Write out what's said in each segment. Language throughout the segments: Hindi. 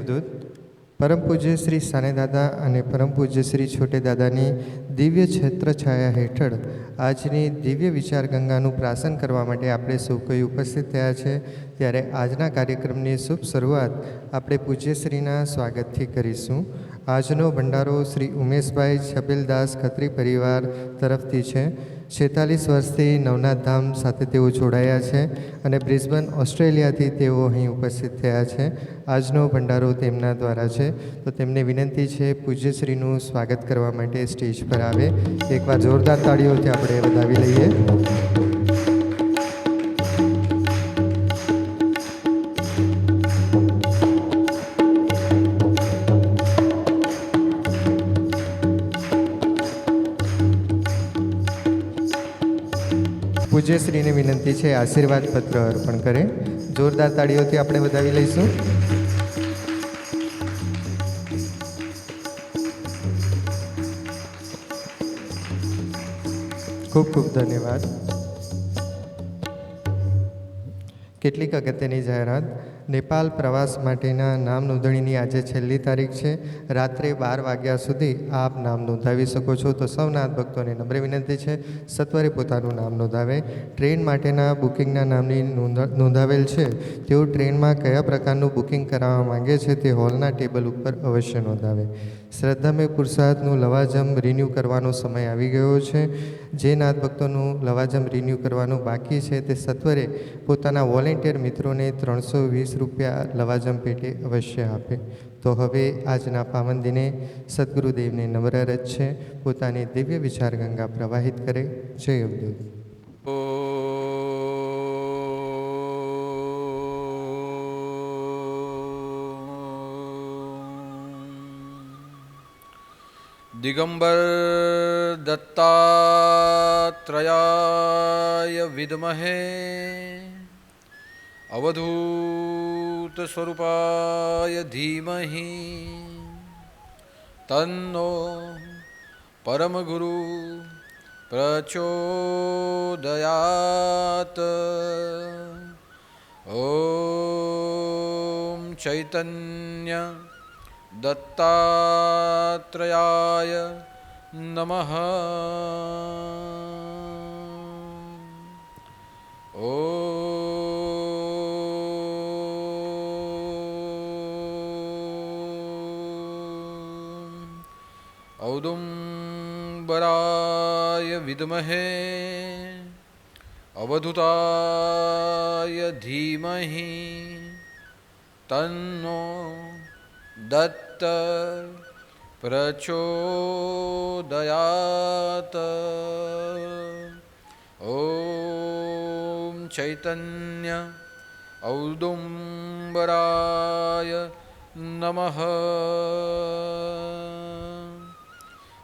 અવધૂત પરમ પૂજ્ય શ્રી સાને દાદા અને પરમ પૂજ્ય શ્રી છોટે દાદાની દિવ્ય છત્રછાયા હેઠળ આજની દિવ્ય વિચાર ગંગાનું પ્રાસન કરવા માટે આપણે સૌ કોઈ ઉપસ્થિત થયા છે. ત્યારે આજના કાર્યક્રમની શુભ શરૂઆત આપણે પૂજ્યશ્રીના સ્વાગતથી કરીશું. આજનો ભંડારો શ્રી ઉમેશભાઈ છબીલદાસ ખત્રી પરિવાર તરફથી છે. 46 વર્ષથી નવનાથ ધામ સાથે તેઓ જોડાયા છે અને બ્રિસ્બન ઓસ્ટ્રેલિયાથી તેઓ અહીં ઉપસ્થિત થયા છે. આજનો ભંડારો તેમના દ્વારા છે, તો તેમને વિનંતી છે પૂજ્યશ્રીનું સ્વાગત કરવા માટે સ્ટેજ પર આવે. એકવાર જોરદાર તાળીઓથી આપણે વધાવી લઈએ. પૂજ્યશ્રીને વિનંતી છે આશીર્વાદ પત્ર અર્પણ કરે. જોરદાર તાળીઓથી આપણે વધાવી લઈશું. ખૂબ ખૂબ ધન્યવાદ. કેટલીક અગત્યની જાહેરાત. નેપાળ પ્રવાસ માટેના નામ નોંધણીની આજે છેલ્લી તારીખ છે. રાત્રે 12 વાગ્યા સુધી આપ નામ નોંધાવી શકો છો. તો સૌ નાથ ભક્તોને નમ્ર વિનંતી છે સત્વરે પોતાનું નામ નોંધાવે. ટ્રેન માટેના બુકિંગના નામની નોંધાવેલ છે તેઓ ટ્રેનમાં કયા પ્રકારનું બુકિંગ કરાવવા માંગે છે તે હોલના ટેબલ ઉપર અવશ્ય નોંધાવે. શ્રદ્ધામય પુરુષાર્થનું લવાજમ રિન્યૂ કરવાનો સમય આવી ગયો છે. જે નાથ ભક્તોનું લવાજમ રિન્યૂ કરવાનું બાકી છે તે સત્વરે પોતાના વોલેન્ટિયર મિત્રોને 320 રૂપિયા લવાજમ પેટે અવશ્ય આપે. તો હવે આજના પાવન દિને સદગુરુદેવને નમ્ર અરજ છે પોતાની દિવ્ય વિચાર ગંગા પ્રવાહિત કરે. જય અવધૂત. દિગંબર દત્તાત્રયાય વિદ્મહે અવધૂત સ્વરૂપાય ધીમહિ તન્નો પરમગુરુ પ્રચોદયાત. ઓમ ચૈતન્ય દત્તાત્રયાય નમઃ. ઔદુંબરાય વિદ્મહે અવધૂતાય ધીમહિ તન્નો દત્ત પ્રચોદયાત. ઓમ ચૈતન્ય ઔદુંબરાય નમઃ.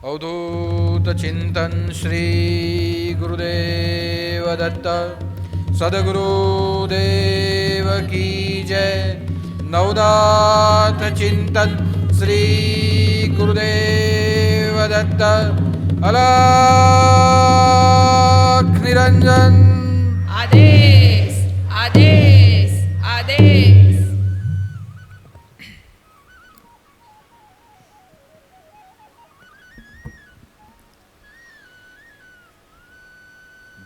અવધૂત ચિંતન શ્રી ગુરુદેવ દત્ત સદગુરુદેવ કી જય. નવનાથ ચિંતન શ્રી ગુરુદેવ દત્ત અલખ નિરંજન. આદેશ આદેશ આદેશ.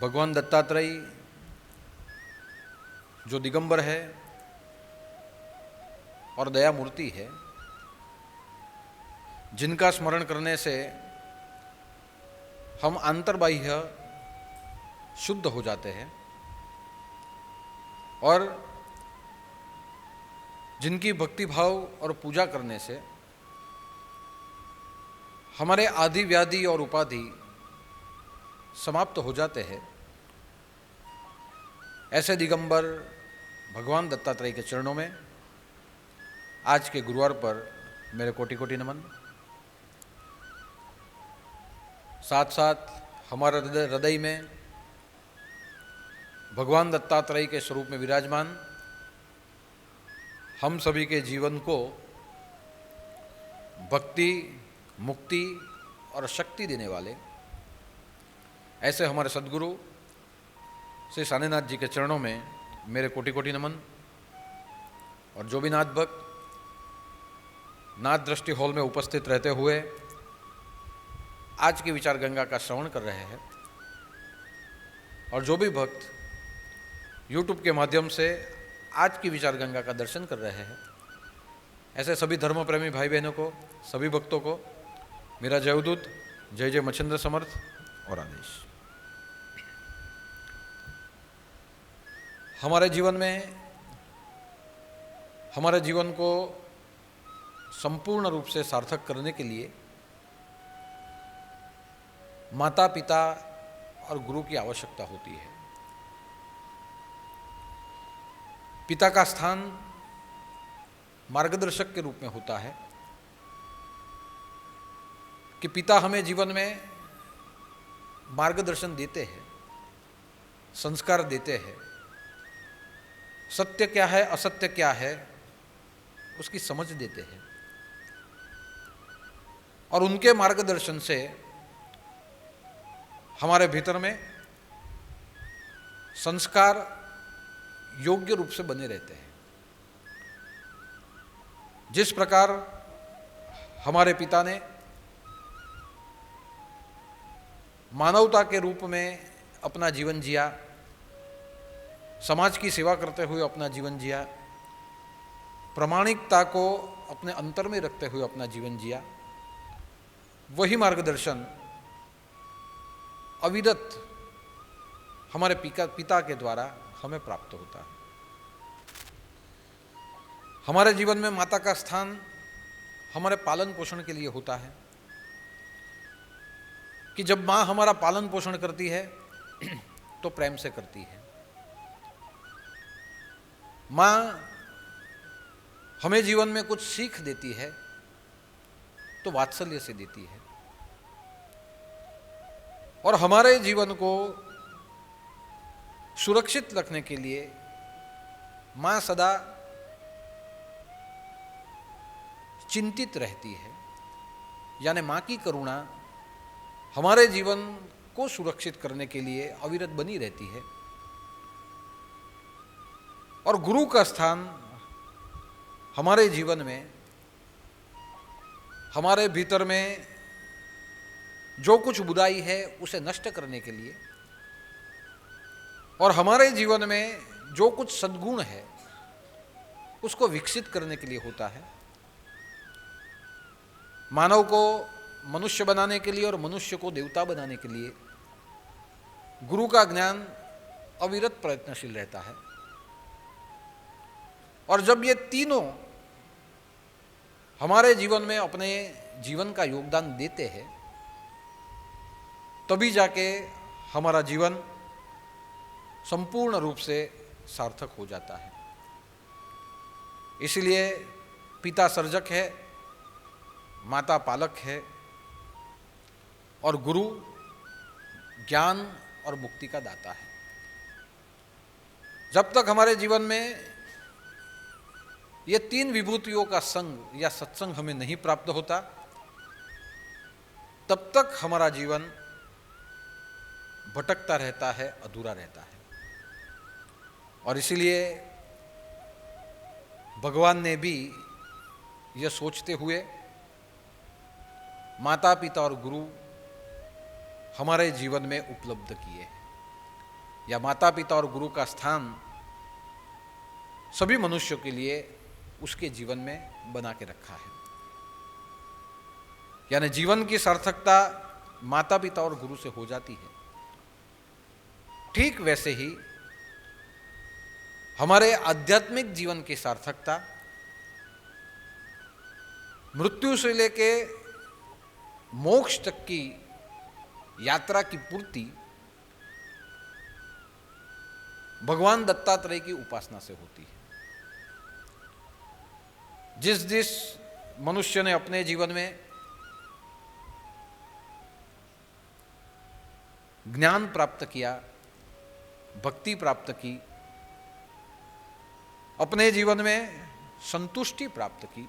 भगवान दत्तात्रेय जो दिगंबर है और दया मूर्ति है, जिनका स्मरण करने से हम अंतर्बाह्य शुद्ध हो जाते हैं और जिनकी भक्ति भाव और पूजा करने से हमारे आदि व्याधि और उपाधि समाप्त हो जाते हैं, ऐसे दिगंबर भगवान दत्तात्रेय के चरणों में आज के गुरुवार पर मेरे कोटि कोटि नमन। साथ साथ हमारे हृदय में भगवान दत्तात्रेय के स्वरूप में विराजमान हम सभी के जीवन को भक्ति, मुक्ति और शक्ति देने वाले ऐसे हमारे सद्गुरु श्री सानेनाथ जी के चरणों में मेरे कोटि कोटि नमन। और जो भी नाथ भक्त नाथ दृष्टि हॉल में उपस्थित रहते हुए आज की विचार गंगा का श्रवण कर रहे हैं और जो भी भक्त YouTube के माध्यम से आज की विचार गंगा का दर्शन कर रहे हैं, ऐसे सभी धर्म प्रेमी भाई बहनों को, सभी भक्तों को मेरा जयदूत जय जय मच्छिंद्र समर्थ और आदेश। हमारे जीवन में, हमारे जीवन को संपूर्ण रूप से सार्थक करने के लिए माता पिता और गुरु की आवश्यकता होती है। पिता का स्थान मार्गदर्शक के रूप में होता है कि पिता हमें जीवन में मार्गदर्शन देते हैं, संस्कार देते हैं, सत्य क्या है असत्य क्या है उसकी समझ देते हैं और उनके मार्गदर्शन से हमारे भीतर में संस्कार योग्य रूप से बने रहते हैं। जिस प्रकार हमारे पिता ने मानवता के रूप में अपना जीवन जिया, समाज की सेवा करते हुए अपना जीवन जिया, प्रामाणिकता को अपने अंतर में रखते हुए अपना जीवन जिया, वही मार्गदर्शन अविरत हमारे पिता के द्वारा हमें प्राप्त होता है। हमारे जीवन में माता का स्थान हमारे पालन पोषण के लिए होता है कि जब माँ हमारा पालन पोषण करती है तो प्रेम से करती है। माँ हमें जीवन में कुछ सीख देती है तो वात्सल्य से देती है और हमारे जीवन को सुरक्षित रखने के लिए माँ सदा चिंतित रहती है। यानी माँ की करुणा हमारे जीवन को सुरक्षित करने के लिए अविरत बनी रहती है। और गुरु का स्थान हमारे जीवन में, हमारे भीतर में जो कुछ बुराई है उसे नष्ट करने के लिए और हमारे जीवन में जो कुछ सद्गुण है उसको विकसित करने के लिए होता है। मानव को मनुष्य बनाने के लिए और मनुष्य को देवता बनाने के लिए गुरु का ज्ञान अविरत प्रयत्नशील रहता है। और जब ये तीनों हमारे जीवन में अपने जीवन का योगदान देते हैं तभी जाके हमारा जीवन संपूर्ण रूप से सार्थक हो जाता है। इसलिए पिता सर्जक है, माता पालक है और गुरु ज्ञान और मुक्ति का दाता है। जब तक हमारे जीवन में ये तीन विभूतियों का संग या सत्संग हमें नहीं प्राप्त होता तब तक हमारा जीवन भटकता रहता है, अधूरा रहता है। और इसीलिए भगवान ने भी यह सोचते हुए माता पिता और गुरु हमारे जीवन में उपलब्ध किए हैं, या माता पिता और गुरु का स्थान सभी मनुष्यों के लिए उसके जीवन में बना के रखा है। यानी जीवन की सार्थकता माता पिता और गुरु से हो जाती है। ठीक वैसे ही हमारे आध्यात्मिक जीवन की सार्थकता मृत्यु से लेके मोक्ष तक की यात्रा की पूर्ति भगवान दत्तात्रेय की उपासना से होती है। जिस मनुष्य ने अपने जीवन में ज्ञान प्राप्त किया, भक्ति प्राप्त की, अपने जीवन में संतुष्टि प्राप्त की,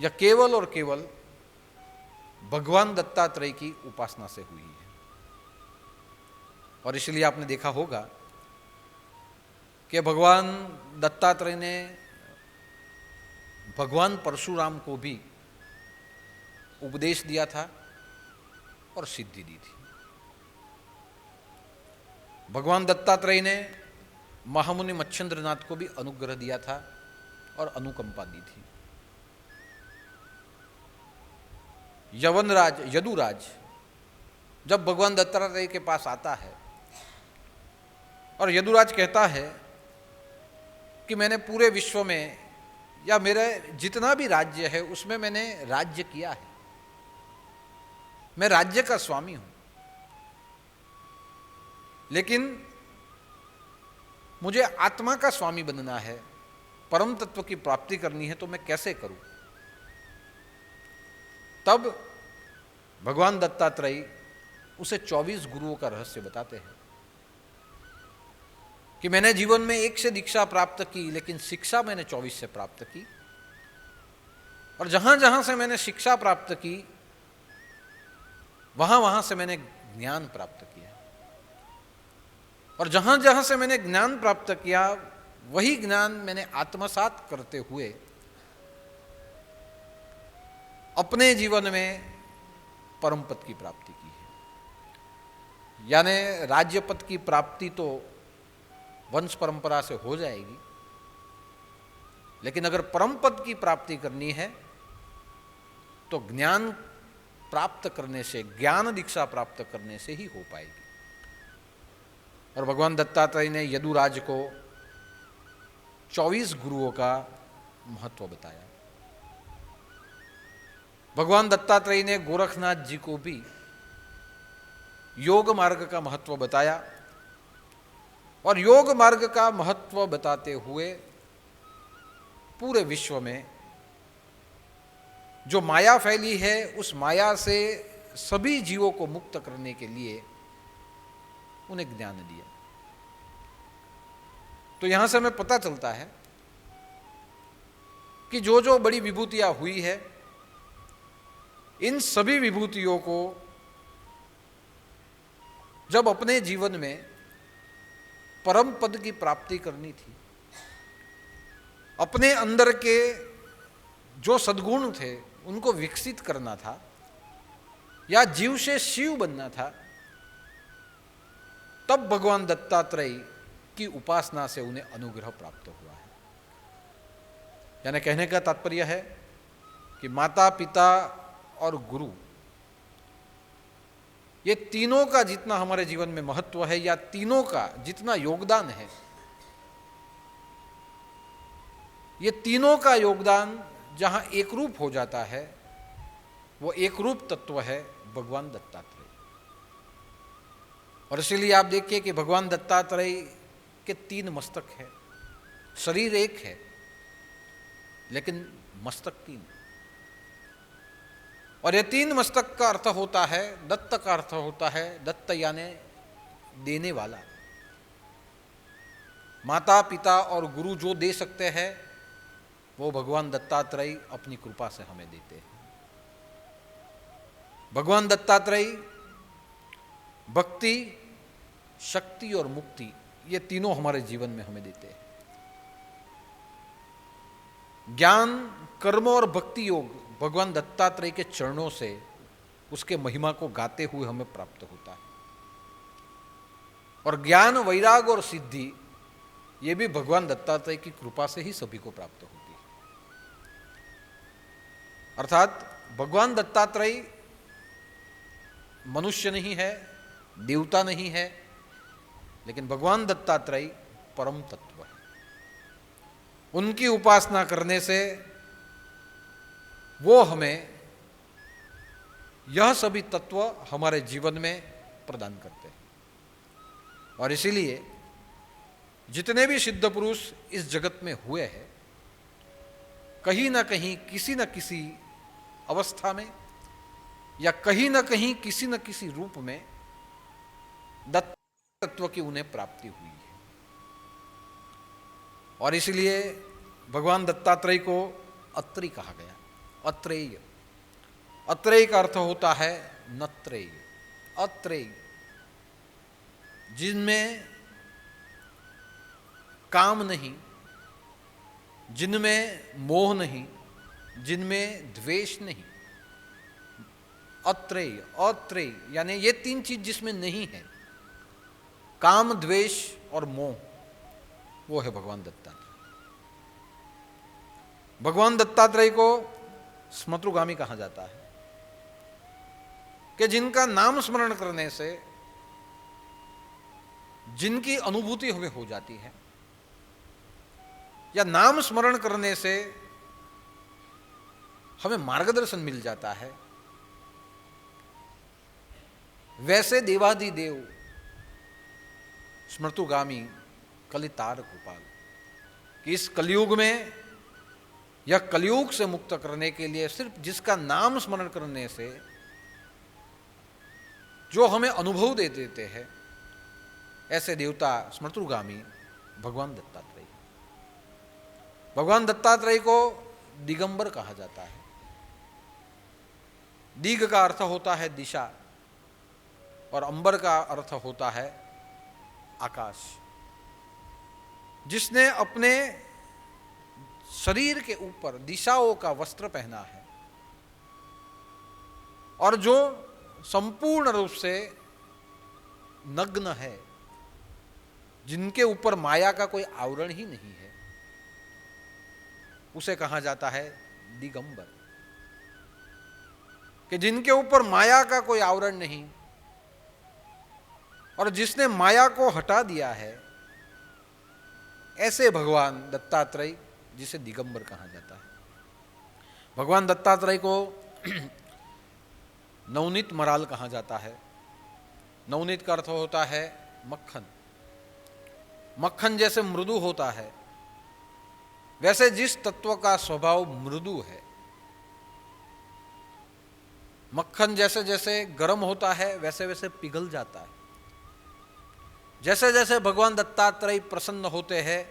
या केवल और केवल भगवान दत्तात्रेय की उपासना से हुई है। और इसलिए आपने देखा होगा कि भगवान दत्तात्रेय ने भगवान परशुराम को भी उपदेश दिया था और सिद्धि दी थी। भगवान दत्तात्रेय ने महामुनि मच्छिंद्रनाथ को भी अनुग्रह दिया था और अनुकंपा दी थी। यवनराज यदुराज जब भगवान दत्तात्रेय के पास आता है और यदुराज कहता है कि मैंने पूरे विश्व में या मेरे जितना भी राज्य है उसमें मैंने राज्य किया है, मैं राज्य का स्वामी हूं, लेकिन मुझे आत्मा का स्वामी बनना है, परम तत्व की प्राप्ति करनी है, तो मैं कैसे करूं? तब भगवान दत्तात्रेय उसे 24 गुरुओं का रहस्य बताते हैं कि मैंने जीवन में 1 से दीक्षा प्राप्त की, लेकिन शिक्षा मैंने 24 से प्राप्त की, और जहां जहां से मैंने शिक्षा प्राप्त की वहां वहां से मैंने ज्ञान प्राप्त किया, और जहां जहां से मैंने ज्ञान प्राप्त किया वही ज्ञान मैंने आत्मसात करते हुए अपने जीवन में परम पद की प्राप्ति की है। यानी राज्य पद की प्राप्ति तो वंश परंपरा से हो जाएगी, लेकिन अगर परम पद की प्राप्ति करनी है तो ज्ञान प्राप्त करने से, ज्ञान दीक्षा प्राप्त करने से ही हो पाएगी। और भगवान दत्तात्रेय ने यदुराज को 24 गुरुओं का महत्व बताया। भगवान दत्तात्रेय ने गोरखनाथ जी को भी योग मार्ग का महत्व बताया, और योग मार्ग का महत्व बताते हुए पूरे विश्व में जो माया फैली है उस माया से सभी जीवों को मुक्त करने के लिए उन्हें ज्ञान दिया। तो यहां से हमें पता चलता है कि जो जो बड़ी विभूतियां हुई है, इन सभी विभूतियों को जब अपने जीवन में परम पद की प्राप्ति करनी थी, अपने अंदर के जो सद्गुण थे उनको विकसित करना था, या जीव से शिव बनना था, तब भगवान दत्तात्रेय की उपासना से उन्हें अनुग्रह प्राप्त हुआ है। यानी कहने का तात्पर्य है कि माता पिता और गुरु, ये तीनों का जितना हमारे जीवन में महत्व है, या तीनों का जितना योगदान है, ये तीनों का योगदान जहां एक रूप हो जाता है वो एक रूप तत्व है भगवान दत्तात्रेय। और इसीलिए आप देखिए कि भगवान दत्तात्रेय के 3 मस्तक है, शरीर एक है लेकिन मस्तक 3। और ये 3 मस्तक का अर्थ होता है, दत्त का अर्थ होता है दत्त यानी देने वाला। माता पिता और गुरु जो दे सकते हैं वो भगवान दत्तात्रेय अपनी कृपा से हमें देते हैं। भगवान दत्तात्रेय भक्ति, शक्ति और मुक्ति, ये तीनों हमारे जीवन में हमें देते हैं। ज्ञान, कर्म और भक्ति योग भगवान दत्तात्रेय के चरणों से उसके महिमा को गाते हुए हमें प्राप्त होता है। और ज्ञान, वैराग और सिद्धि ये भी भगवान दत्तात्रेय की कृपा से ही सभी को प्राप्त होती है। अर्थात भगवान दत्तात्रेय मनुष्य नहीं है, देवता नहीं है, लेकिन भगवान दत्तात्रेय परम तत्व है। उनकी उपासना करने से वो हमें यह सभी तत्व हमारे जीवन में प्रदान करते हैं। और इसीलिए जितने भी सिद्ध पुरुष इस जगत में हुए हैं, कहीं ना कहीं किसी न किसी अवस्था में या कहीं ना कहीं किसी न किसी रूप में दत्त तत्व की उन्हें प्राप्ति हुई है। और इसलिए भगवान दत्तात्रेय को अत्रि कहा गया। अत्रेय, अत्रेय का अर्थ होता है नत्रेय, अत्रेय, जिनमें काम नहीं, जिनमें मोह नहीं, जिनमें द्वेष नहीं, अत्रेय अत्रेय यानी ये तीन चीज जिसमें नहीं है, काम, द्वेष और मोह, वो है भगवान दत्तात्रेय। भगवान दत्तात्रेय को स्मृतुगामी कहा जाता है कि जिनका नाम स्मरण करने से जिनकी अनुभूति हमें हो जाती है, या नाम स्मरण करने से हमें मार्गदर्शन मिल जाता है, वैसे देवादिदेव स्मृतुगामी कलितार कृपाल, कि इस कलयुग में या कलयुग से मुक्त करने के लिए सिर्फ जिसका नाम स्मरण करने से जो हमें अनुभव दे देते हैं, ऐसे देवता स्मृतुगामी भगवान दत्तात्रेय। भगवान दत्तात्रेय को दिगंबर कहा जाता है। दिग का अर्थ होता है दिशा और अंबर का अर्थ होता है आकाश। जिसने अपने शरीर के ऊपर दिशाओं का वस्त्र पहना है और जो संपूर्ण रूप से नग्न है, जिनके ऊपर माया का कोई आवरण ही नहीं है, उसे कहा जाता है दिगंबर। कि जिनके ऊपर माया का कोई आवरण नहीं और जिसने माया को हटा दिया है, ऐसे भगवान दत्तात्रेय जिसे दिगंबर कहा जाता है। भगवान दत्तात्रेय को नवनीत मराल कहा जाता है। नवनीत का अर्थ होता है मक्खन। मक्खन जैसे मृदु होता है, वैसे जिस तत्व का स्वभाव मृदु है, मक्खन जैसे जैसे गर्म होता है वैसे वैसे पिघल जाता है। जैसे जैसे भगवान दत्तात्रेय प्रसन्न होते हैं,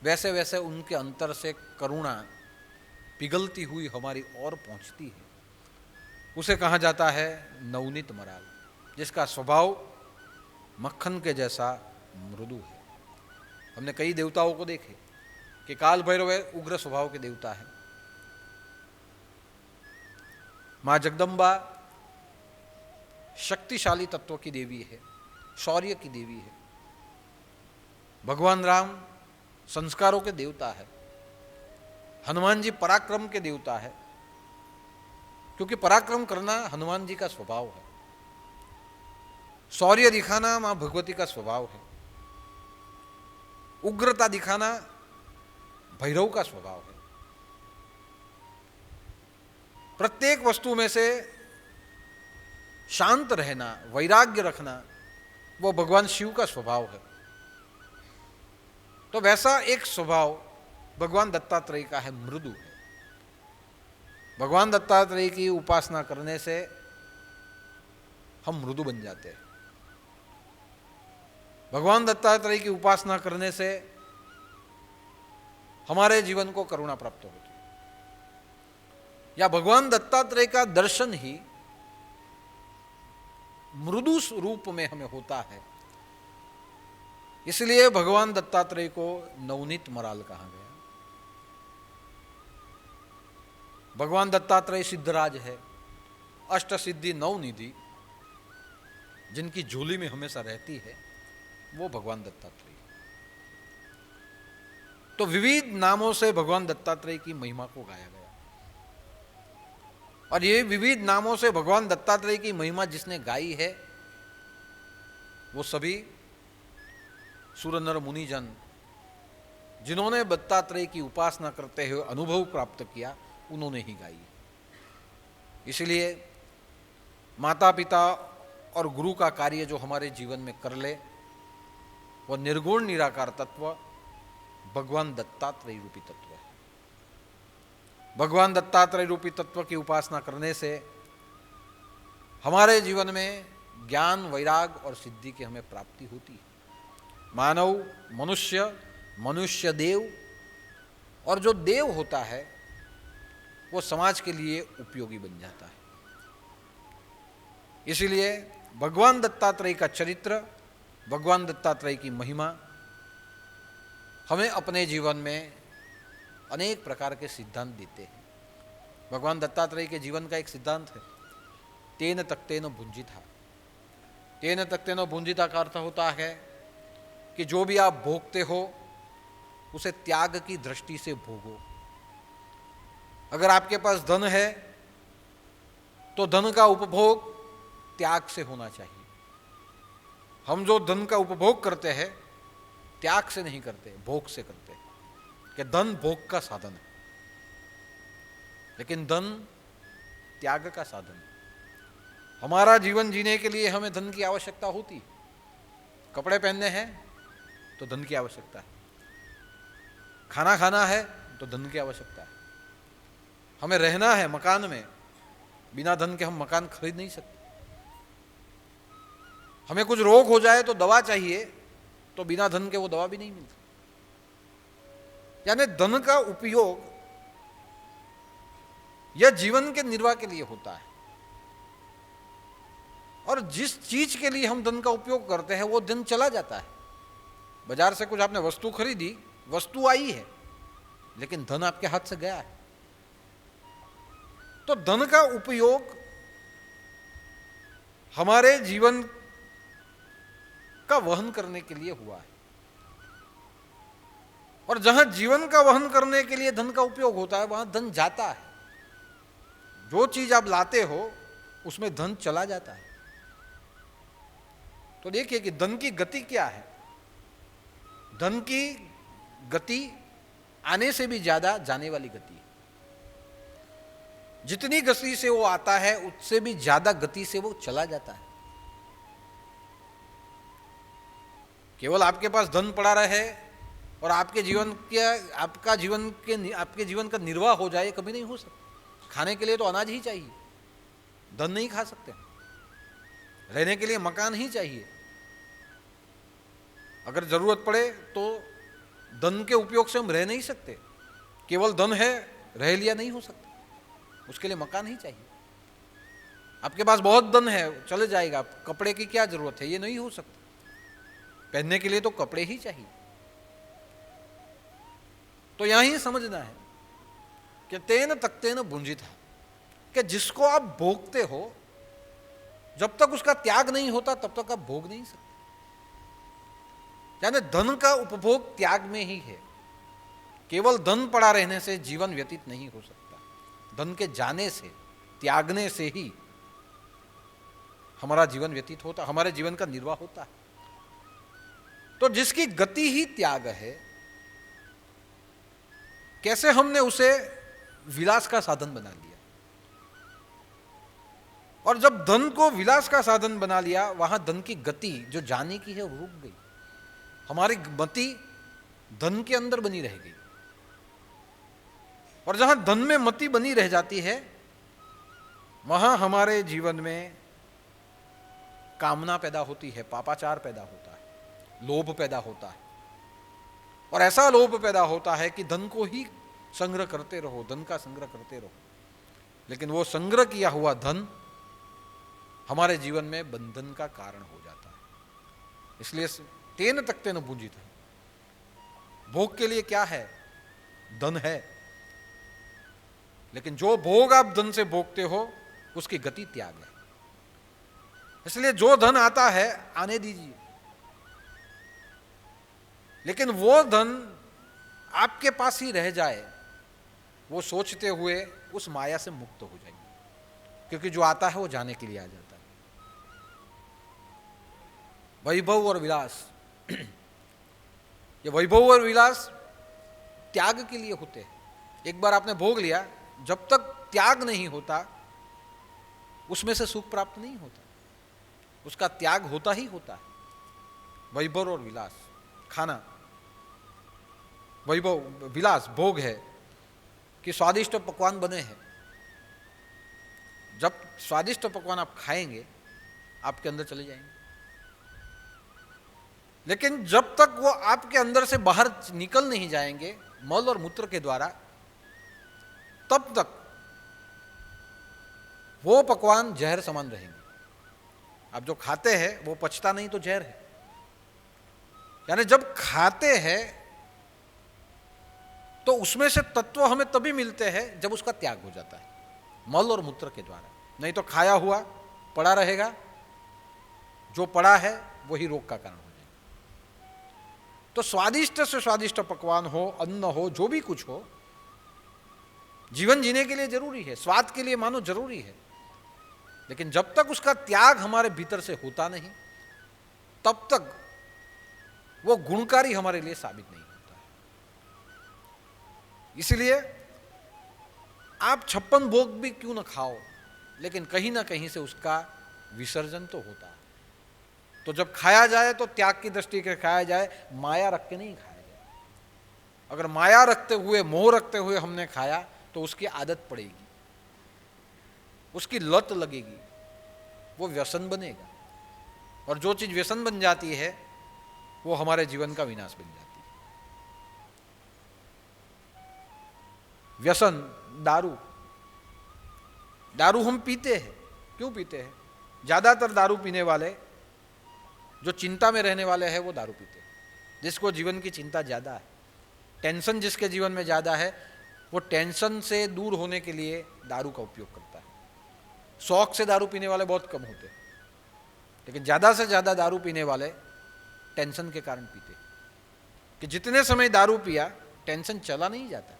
वैसे वैसे उनके अंतर से करुणा पिघलती हुई हमारी ओर पहुंचती है। उसे कहा जाता है नवनीत मराल, जिसका स्वभाव मक्खन के जैसा मृदु है। हमने कई देवताओं को देखे कि काल भैरव उग्र स्वभाव के देवता है। मां जगदम्बा शक्तिशाली तत्व की देवी है, शौर्य की देवी है। भगवान राम संस्कारों के देवता है। हनुमान जी पराक्रम के देवता है, क्योंकि पराक्रम करना हनुमान जी का स्वभाव है। शौर्य दिखाना मां भगवती का स्वभाव है। उग्रता दिखाना भैरव का स्वभाव है। प्रत्येक वस्तु में से शांत रहना, वैराग्य रखना, वो भगवान शिव का स्वभाव है। तो वैसा एक स्वभाव भगवान दत्तात्रेय का है, मृदु है। भगवान दत्तात्रेय की उपासना करने से हम मृदु बन जाते हैं। भगवान दत्तात्रेय की उपासना करने से हमारे जीवन को करुणा प्राप्त होती है, या भगवान दत्तात्रेय का दर्शन ही मृदु रूप में हमें होता है। इसलिए भगवान दत्तात्रेय को नवनीत मराल कहा गया। भगवान दत्तात्रेय सिद्धराज है, अष्ट सिद्धि नवनिधि जिनकी झोली में हमेशा रहती है, वो भगवान दत्तात्रेय। तो विविध नामों से भगवान दत्तात्रेय की महिमा को गाया गया, और ये विविध नामों से भगवान दत्तात्रेय की महिमा जिसने गाई है, वो सभी सुर नर मुनिजन जिन्होंने दत्तात्रेय की उपासना करते हुए अनुभव प्राप्त किया, उन्होंने ही गाई। इसलिए माता पिता और गुरु का कार्य जो हमारे जीवन में कर ले, वह निर्गुण निराकार तत्व भगवान दत्तात्रेय रूपी तत्व है। भगवान दत्तात्रेय रूपी तत्व की उपासना करने से हमारे जीवन में ज्ञान, वैराग और सिद्धि की हमें प्राप्ति होती है। मानव, मनुष्य, मनुष्य देव, और जो देव होता है वो समाज के लिए उपयोगी बन जाता है। इसीलिए भगवान दत्तात्रेय का चरित्र, भगवान दत्तात्रेय की महिमा हमें अपने जीवन में अनेक प्रकार के सिद्धांत देते हैं। भगवान दत्तात्रेय के जीवन का एक सिद्धांत है, तेन तक्तेन भुंजिता। तेन तक्तेन भुंजिता का अर्थ होता है कि जो भी आप भोगते हो उसे त्याग की दृष्टि से भोगो। अगर आपके पास धन है तो धन का उपभोग त्याग से होना चाहिए। हम जो धन का उपभोग करते हैं त्याग से नहीं करते, भोग से करते हैं, कि धन भोग का साधन है, लेकिन धन त्याग का साधन है। हमारा जीवन जीने के लिए हमें धन की आवश्यकता होती है। कपड़े पहनने हैं तो धन की आवश्यकता है, खाना खाना है तो धन की आवश्यकता है, हमें रहना है मकान में, बिना धन के हम मकान खरीद नहीं सकते। हमें कुछ रोग हो जाए तो दवा चाहिए, तो बिना धन के वो दवा भी नहीं मिलती। यानी धन का उपयोग यह जीवन के निर्वाह के लिए होता है, और जिस चीज के लिए हम धन का उपयोग करते हैं वो धन चला जाता है। बाजार से कुछ आपने वस्तु खरीदी, वस्तु आई है, लेकिन धन आपके हाथ से गया है। तो धन का उपयोग हमारे जीवन का वहन करने के लिए हुआ है, और जहां जीवन का वहन करने के लिए धन का उपयोग होता है वहां धन जाता है। जो चीज आप लाते हो उसमें धन चला जाता है। तो देखिए कि धन की गति क्या है। धन की गति आने से भी ज्यादा जाने वाली गति है। जितनी गति से वो आता है उससे भी ज्यादा गति से वो चला जाता है। केवल आपके पास धन पड़ा रहे और आपके जीवन का निर्वाह हो जाए, कभी नहीं हो सकता। खाने के लिए तो अनाज ही चाहिए, धन नहीं खा सकते। रहने के लिए मकान ही चाहिए। अगर जरूरत पड़े तो धन के उपयोग से हम रह नहीं सकते। केवल धन है, रह लिया नहीं हो सकता, उसके लिए मकान ही चाहिए। आपके पास बहुत धन है, चले जाएगा, कपड़े की क्या जरूरत है, ये नहीं हो सकता। पहनने के लिए तो कपड़े ही चाहिए। तो यहां ही समझना है कि तेन तक्तेन भुंजिता, कि जिसको आप भोगते हो जब तक उसका त्याग नहीं होता तब तक आप भोग नहीं सकते। यानी धन का उपभोग त्याग में ही है। केवल धन पड़ा रहने से जीवन व्यतीत नहीं हो सकता। धन के जाने से, त्यागने से ही हमारा जीवन व्यतीत होता, हमारे जीवन का निर्वाह होता है। तो जिसकी गति ही त्याग है, कैसे हमने उसे विलास का साधन बना लिया। और जब धन को विलास का साधन बना लिया, वहां धन की गति जो जाने की है वो रुक गई। हमारी मति धन के अंदर बनी रह गई, और जहां धन में मति बनी रह जाती है वहां हमारे जीवन में कामना पैदा होती है, पापाचार पैदा होता है, लोभ पैदा होता है। और ऐसा लोभ पैदा होता है कि धन को ही संग्रह करते रहो, धन का संग्रह करते रहो। लेकिन वो संग्रह किया हुआ धन हमारे जीवन में बंधन का कारण हो जाता है। इसलिए तेन तक्तेन भुंजिता, भोग के लिए क्या है, धन है, लेकिन जो भोग आप धन से भोगते हो उसकी गति त्याग है। इसलिए जो धन आता है आने दीजिए, लेकिन वो धन आपके पास ही रह जाए, वो सोचते हुए उस माया से मुक्त हो जाएंगे। क्योंकि जो आता है वो जाने के लिए आ जाता है। वैभव और विलास, ये वैभव और विलास त्याग के लिए होते हैं। एक बार आपने भोग लिया, जब तक त्याग नहीं होता उसमें से सुख प्राप्त नहीं होता, उसका त्याग होता ही होता है। वैभव और विलास, खाना, वैभव, विलास, भोग है कि स्वादिष्ट पकवान बने हैं। जब स्वादिष्ट पकवान आप खाएंगे आपके अंदर चले जाएंगे, लेकिन जब तक वो आपके अंदर से बाहर निकल नहीं जाएंगे मल और मूत्र के द्वारा, तब तक वो पकवान जहर समान रहेंगे। आप जो खाते हैं वो पचता नहीं तो जहर है। यानी जब खाते हैं तो उसमें से तत्व हमें तभी मिलते हैं जब उसका त्याग हो जाता है। मल और मूत्र के द्वारा, नहीं तो खाया हुआ पड़ा रहेगा, जो पड़ा है वही रोग का कारण हो जाएगा। तो स्वादिष्ट से स्वादिष्ट पकवान हो, अन्न हो, जो भी कुछ हो, जीवन जीने के लिए जरूरी है, स्वाद के लिए मानो जरूरी है, लेकिन जब तक उसका त्याग हमारे भीतर से होता नहीं तब तक वो गुणकारी हमारे लिए साबित नहीं होता है। इसलिए आप 56 भोग भी क्यों न खाओ, लेकिन कहीं ना कहीं से उसका विसर्जन तो होता है। तो जब खाया जाए तो त्याग की दृष्टि से खाया जाए, माया रख के नहीं खाया जाए। अगर माया रखते हुए, मोह रखते हुए हमने खाया तो उसकी आदत पड़ेगी, उसकी लत लगेगी, वो व्यसन बनेगा, और जो चीज व्यसन बन जाती है वो हमारे जीवन का विनाश बन जाती है। व्यसन, दारू, दारू हम पीते हैं, क्यों पीते हैं? ज्यादातर दारू पीने वाले, जो चिंता में रहने वाले हैं, वो दारू पीते हैं। जिसको जीवन की चिंता ज्यादा है, टेंशन जिसके जीवन में ज्यादा है, वो टेंशन से दूर होने के लिए दारू का उपयोग करता है। शौक से दारू पीने वाले बहुत कम होते हैं, लेकिन ज्यादा से ज्यादा दारू पीने वाले टेंशन के कारण पीते, कि जितने समय दारू पिया टेंशन चला नहीं जाता।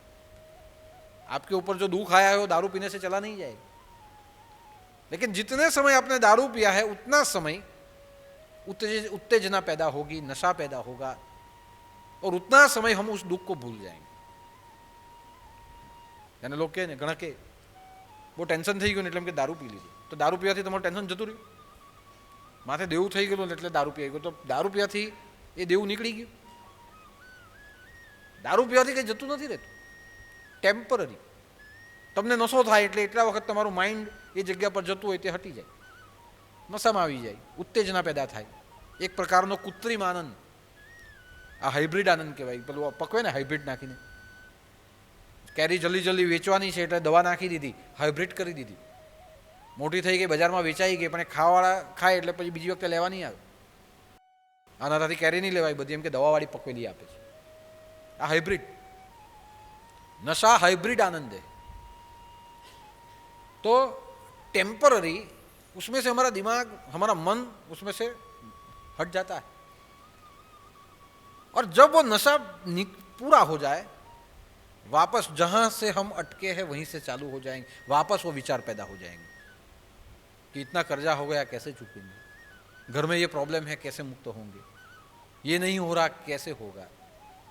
आपके ऊपर जो दुख आया है वो दारू पीने से चला नहीं जाएगा, लेकिन जितने समय आपने दारू पिया है उतना समय उत्तेजना पैदा होगी, नशा पैदा होगा, और उतना समय हम उस दुख को भूल जाएंगे। यानी लोग के घणा के वो टेंशन થઈ ગયું એટલે કે દારૂ પી લીધું, તો દારૂ પીવાથી તમારું ટેન્શન જતું રહ્યું, માથે દેવું થઈ ગયું એટલે દારૂ પી ગયો, તો દારૂ પીવાથી એ દેવું નીકળી ગયું? દારૂ પીવાથી કંઈ જતું નથી રહેતું, ટેમ્પરરી। તમને નશો થાય એટલે એટલા વખત તમારું માઇન્ડ એ જગ્યા પર જતું હોય તે હટી જાય, નશામાં આવી જાય, ઉત્તેજના પેદા થાય, એક પ્રકારનો કૃત્રિમ આનંદ, આ હાઇબ્રિડ આનંદ કહેવાય। પેલું પકવે ને હાઇબ્રિડ નાખીને, કેરી જલ્દી જલ્દી વેચવાની છે એટલે દવા નાખી દીધી, હાઇબ્રિડ કરી દીધી, મોટી થઈ ગઈ, બજારમાં વેચાઈ ગઈ, પણ ખાવાવાળા ખાય એટલે પછી બીજી વખતે લેવા નહીં આવે। આનાથી કેરી નહીં લેવાય બધી, એમ કે દવાવાળી પકવેલી આપે છે। આ હાઇબ્રિડ નશા, हाइब्रिड आनंद है। तो टेम्पररी उसमें से हमारा दिमाग, हमारा मन उसमें से हट जाता है, और जब वो नशा पूरा हो जाए, वापस जहां से हम अटके हैं वहीं से चालू हो जाएंगे, वापस वो विचार पैदा हो जाएंगे कि इतना कर्जा हो गया कैसे चुकेंगे, घर में ये प्रॉब्लम है कैसे मुक्त होंगे, ये नहीं हो रहा कैसे होगा,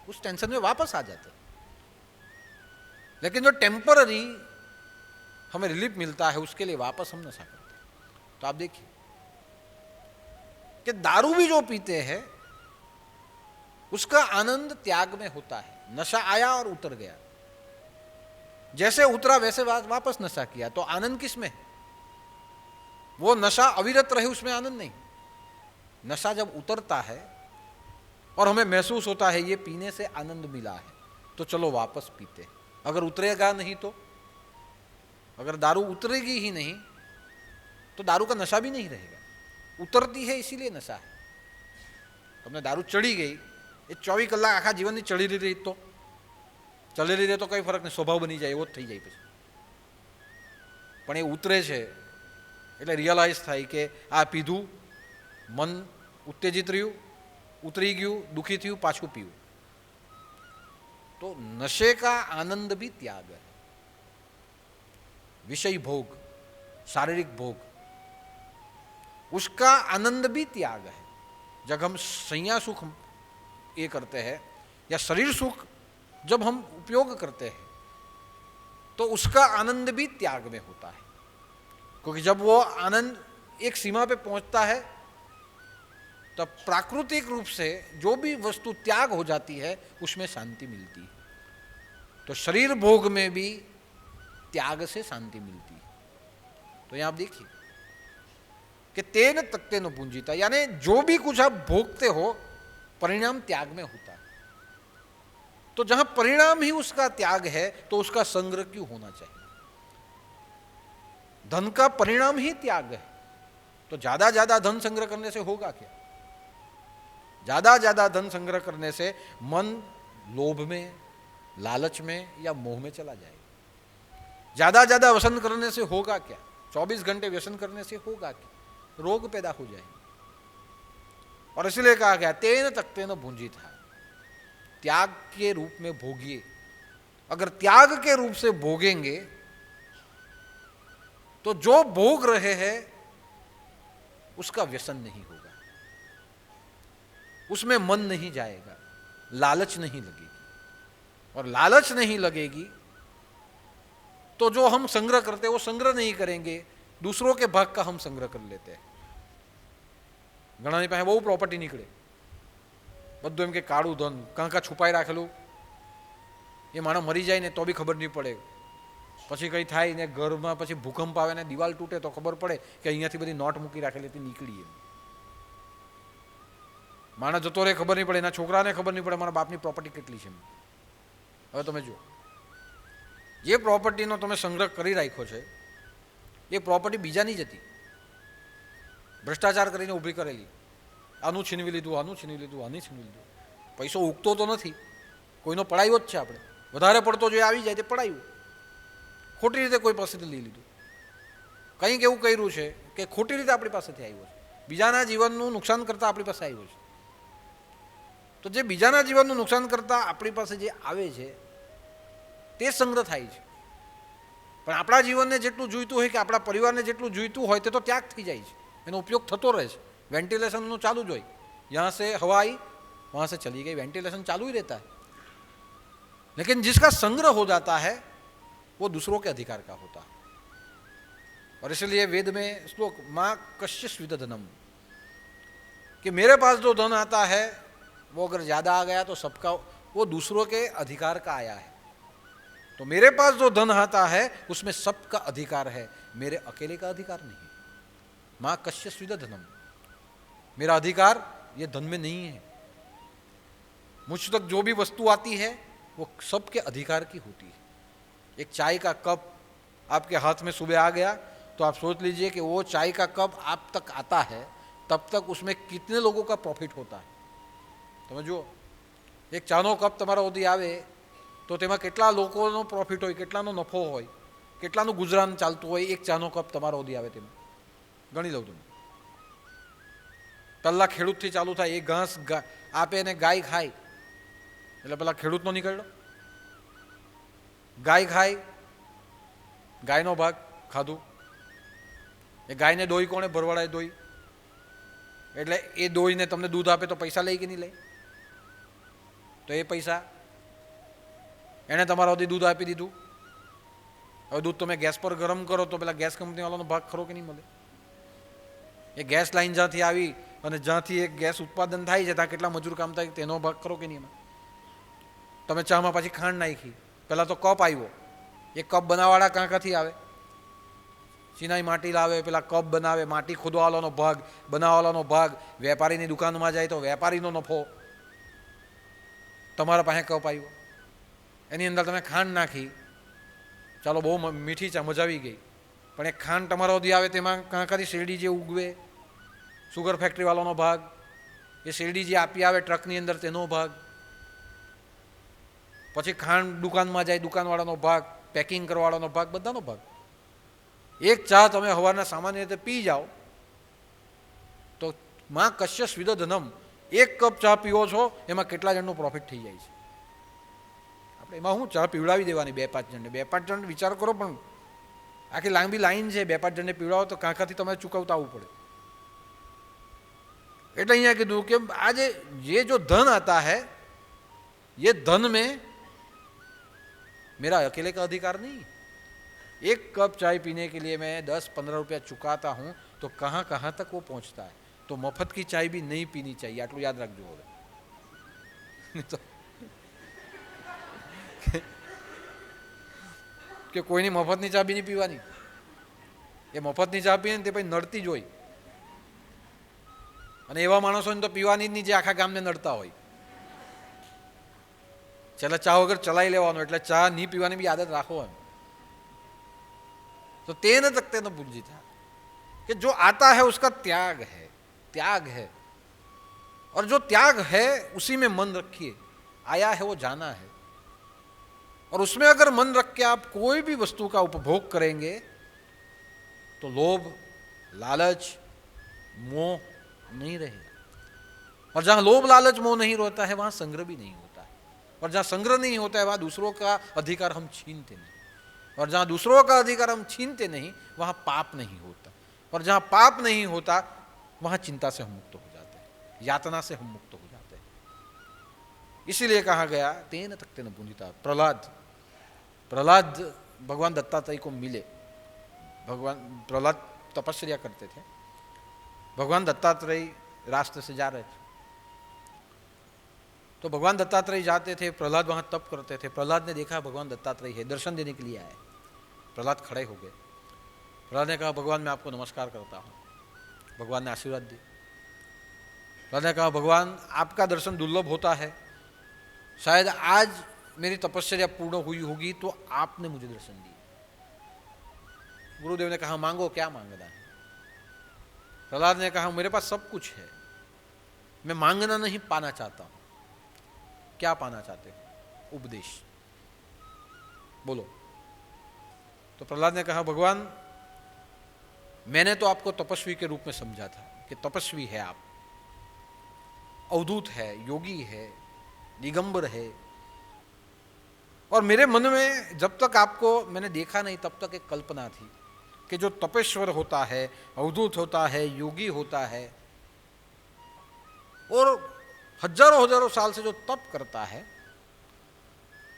उस टेंशन में वापस आ जाते हैं। लेकिन जो टेम्पररी हमें रिलीफ मिलता है उसके लिए वापस हम नशा करते हैं। तो आप देखिए कि दारू भी जो पीते हैं उसका आनंद त्याग में होता है। नशा आया और उतर गया, जैसे उतरा वैसे वापस नशा किया, तो आनंद किस में? वो नशा अविरत रहे उसमें आनंद नहीं। नशा जब उतरता है और हमें महसूस होता है ये पीने से आनंद मिला है, तो चलो वापस पीते। अगर उतरेगा नहीं तो, अगर दारू उतरेगी ही नहीं तो दारू का नशा भी नहीं रहेगा। उतरती है इसीलिए नशा है। તમને દારૂ ચડી ગઈ, એ 24 કલાક આખા જીવનની ચડી રહી તો ચલેલી રહે તો કંઈ ફરક નહીં, સ્વભાવ બની જાય, એવો જ થઈ જાય પછી। પણ એ ઉતરે છે એટલે રિયલાઇઝ થાય કે આ પીધું, મન ઉત્તેજિત રહ્યું, ઉતરી ગયું, દુઃખી થયું, પાછું પીવું। तो नशे का आनंद भी त्याग है। विषय भोग, शारीरिक भोग, उसका आनंद भी त्याग है। जब हम संज्ञा सुख ये करते हैं या शरीर सुख जब हम उपयोग करते हैं तो उसका आनंद भी त्याग में होता है, क्योंकि जब वो आनंद एक सीमा पे पहुंचता है तब प्राकृतिक रूप से जो भी वस्तु त्याग हो जाती है उसमें शांति मिलती है। तो शरीर भोग में भी त्याग से शांति मिलती है। तो यहां आप देखिए कि तेन तक्ते न पूंजीता, यानी जो भी कुछ आप भोगते हो परिणाम त्याग में होता है। तो जहां परिणाम ही उसका त्याग है तो उसका संग्रह क्यों होना चाहिए? धन का परिणाम ही त्याग है, तो ज्यादा ज्यादा धन संग्रह करने से होगा क्या? ज्यादा ज्यादा धन संग्रह करने से मन लोभ में, लालच में या मोह में चला जाएगा। ज़्यादा व्यसन करने से होगा क्या? 24 घंटे व्यसन करने से होगा क्या? रोग पैदा हो जाए। और इसलिए कहा गया तेन तक्तेन भुंजी था, त्याग के रूप में भोगिए। अगर त्याग के रूप से भोगेंगे तो जो भोग रहे हैं उसका व्यसन नहीं होगा, उसमें मन नहीं जाएगा, लालच नहीं लगेगी। और लालच नहीं लगेगी तो जो हम संग्रह करते हैं वो संग्रह नहीं करेंगे, दूसरों के भाग का हम संग्रह कर लेते हैं। ઘણાની પાસે બહુ પ્રોપર્ટી નીકળે, બધું એમ કે કાળું ધન કાં કાં છુપાઈ રાખેલું, એ માણસ મરી જાય ને તો બી ખબર નહીં પડે, પછી કંઈ થાય ને ઘરમાં પછી ભૂકંપ આવે ને દિવાલ તૂટે તો ખબર પડે કે અહીંયાથી બધી નોટ મૂકી રાખેલી હતી નીકળી. એમ માણસ જતો રહે ખબર નહીં પડે, એના છોકરાને ખબર નહીં પડે મારા બાપની પ્રોપર્ટી કેટલી છે. હવે તમે જુઓ, જે પ્રોપર્ટીનો તમે સંગ્રહ કરી રાખ્યો છે એ પ્રોપર્ટી બીજાની જ હતી, ભ્રષ્ટાચાર કરીને ઊભી કરેલી. આનું છીનવી લીધું, આનું છીનવી લીધું, આની છીનવી લીધું. પૈસો ઉગતો તો નથી, કોઈનો પડાયો જ છે. આપણે વધારે પડતો જો આવી જાય તે પડાયું, ખોટી રીતે કોઈ પાસેથી લઈ લીધું. કંઈક એવું કર્યું છે કે ખોટી રીતે આપણી પાસેથી આવ્યું છે, બીજાના જીવનનું નુકસાન કરતાં આપણી પાસે આવ્યું છે. તો જે બીજાના જીવનનું નુકસાન કરતાં આપણી પાસે જે આવે છે તે સંગ્રહ થાય છે. પણ આપણા જીવનને જેટલું જોઈતું હોય કે આપણા પરિવારને જેટલું જોઈતું હોય તે તો ત્યાગ થઈ જાય છે, એનો ઉપયોગ થતો રહે છે. વેન્ટિલેશનનું ચાલુ જ હોય, यहाँ से हवा आई वहाँ से चली गई, वेंटिलेशन चालू ही रहता है. लेकिन जिसका संग्रह हो जाता है वो दूसरों के अधिकार का होता है. और इसलिए वेद में श्लोक माँ कश्य स्विद धनम, कि मेरे पास जो धन आता है वो अगर ज़्यादा आ गया तो सबका, वो दूसरों के अधिकार का आया है. तो मेरे पास जो धन आता है उसमें सबका अधिकार है, मेरे अकेले का अधिकार नहीं. माँ कश्य स्विद धनम, मेरा अधिकार ये धन में नहीं है. मुझ तक जो भी वस्तु आती है वो सबके अधिकार की होती है. एक चाय का कप आपके हाथ में सुबह आ गया तो आप सोच लीजिए कि वो चाय का कप आप तक आता है तब तक उसमें कितने लोगों का प्रॉफिट होता है. તમે જુઓ, એક ચાનો કપ તમારા સુધી આવે તો તેમાં કેટલા લોકોનો પ્રોફિટ હોય, કેટલાનો નફો હોય, કેટલાનું ગુજરાન ચાલતું હોય. એક ચાનો કપ તમારા સુધી આવે તેમાં ગણી લઉં તમે. પહેલાં ખેડૂતથી ચાલુ થાય, એ ઘાસ આપે ને ગાય ખાય એટલે પેલા ખેડૂતનો નીકળ્યો, ગાય ખાય, ગાયનો ભાગ ખાધું. એ ગાયને દોઈ કોણે? ભરવાડાએ દોઈ. એટલે એ દોઈને તમને દૂધ આપે તો પૈસા લે કે નહીં લે? તો એ પૈસા એણે તમારા સુધી દૂધ આપી દીધું. હવે દૂધ તમે ગેસ પર ગરમ કરો તો પેલા ગેસ કંપનીવાળાનો ભાગ ખરો કે નહીં મળે? એ ગેસ લાઈન જ્યાંથી આવી અને જ્યાંથી એક ગેસ ઉત્પાદન થાય છે ત્યાં કેટલા મજૂર કામ થાય તેનો ભાગ ખરો કે નહીં? એમાં તમે ચામાં પાછી ખાંડ નાખી, પહેલાં તો કપ આવ્યો, એ કપ બનાવવાળા કાંકાથી આવે? ચીનાઈ માટી લાવે, પેલા કપ બનાવે, માટી ખોદવાવાળાનો ભાગ, બનાવવાળાનો ભાગ. વેપારીની દુકાનમાં જાય તો વેપારીનો નફો. તમારા પાસે કપ આવ્યો, એની અંદર તમે ખાંડ નાખી, ચાલો બહુ મીઠી ચા, મજા આવી ગઈ. પણ એ ખાંડ તમારા સુધી આવે તેમાં કાંકાથી શેરડી જે ઉગવે, સુગર ફેક્ટરીવાળાનો ભાગ, એ શેરડી જે આપી આવે ટ્રકની અંદર તેનો ભાગ. પછી ખાંડ દુકાનમાં જાય, દુકાનવાળાનો ભાગ, પેકિંગ કરવાવાળાનો ભાગ, બધાનો ભાગ. એક ચા તમે સવારના સામાન્ય રીતે પી જાઓ તો માં કશ્ય સ્વિદ ધનમ, એક કપ ચા પીવો છો એમાં કેટલા જણનું પ્રોફિટ થઈ જાય છે. આપણે એમાં હું ચા પીવડાવી દેવાની 2-5 જણને, 2-5 જણ વિચાર કરો, પણ આખી લાંબી લાઈન છે, 2-5 જણને પીવડાવો તો કાંકાથી તમારે ચૂકવતા આવવું પડે. એટલે અહીંયા કીધું કે આજે ये जो धन आता है ये धन में मेरा अकेले का अधिकार नहीं. एक कप चाय पीने के लिए मैं 10-15 रुपया चुकाता हूँ तो कहाँ कहाँ तक वो पहुँचता है. तो मफत की चाय भी नहीं पीनी चाहिए, आटલું યાદ રાખજો. હવે તો કે કોઈની મફતની ચા બી નહીં પીવાની. એ મફતની ચા પીએ ને તે પછી નડતી જ હોય, અને એવા માણસોને તો પીવાની જ નહીં જે આખા ગામને નડતા હોય. છેલ્લે ચા વગર ચલાવી લેવાનો, એટલે ચા નહીં પીવાની બી આદત રાખો એમ. तो तेन तक तेन पूंजी था कि जो आता है उसका त्याग है, त्याग है. और जो त्याग है उसी में मन रखिए. आया है वो जाना है. और उसमें अगर मन रख के आप कोई भी वस्तु का उपभोग करेंगे तो लोभ, लालच, मोह नहीं रहेगा। और जहां लोभ, लालच, मोह नहीं रहता है वहां संग्रह भी नहीं होता है। और जहां संग्रह नहीं होता है वहां दूसरों का अधिकार हम छीनते नहीं। और जहां दूसरों का अधिकार हम छीनते नहीं वहां पाप नहीं होता। और जहां पाप नहीं होता वहां चिंता से हम मुक्त हो जाते हैं, यातना से हम मुक्त हो जाते हैं। इसीलिए कहा गया तेन तक्तेन पुनीता। प्रहलाद भगवान दत्तात्रेय को मिले। भगवान प्रहलाद तपस्या करते थे, भगवान दत्तात्रेय रास्ते से जा रहे थे, तो भगवान दत्तात्रेय जाते थे, प्रहलाद वहां तप करते थे। प्रहलाद ने देखा भगवान दत्तात्रेय है, दर्शन देने के लिए आए। प्रहलाद खड़े हो गए। प्रहलाद ने कहा भगवान मैं आपको नमस्कार करता हूं। भगवान ने आशीर्वाद दिए। प्रहलाद ने कहा भगवान आपका दर्शन दुर्लभ होता है, शायद आज मेरी तपस्या पूर्ण हुई होगी तो आपने मुझे दर्शन दिए। गुरुदेव ने कहा मांगो, क्या मांगना है? प्रहलाद ने कहा मेरे पास सब कुछ है, मैं मांगना नहीं पाना चाहता हूं। क्या पाना चाहते हो? उपदेश बोलो। तो प्रहलाद ने कहा भगवान मैंने तो आपको तपस्वी के रूप में समझा था कि तपस्वी है आप, अवधूत है, योगी है, दिगंबर है, और मेरे मन में जब तक आपको मैंने देखा नहीं तब तक एक कल्पना थी कि जो तपेश्वर होता है, अवधूत होता है, योगी होता है और हजारों हजारों साल से जो तप करता है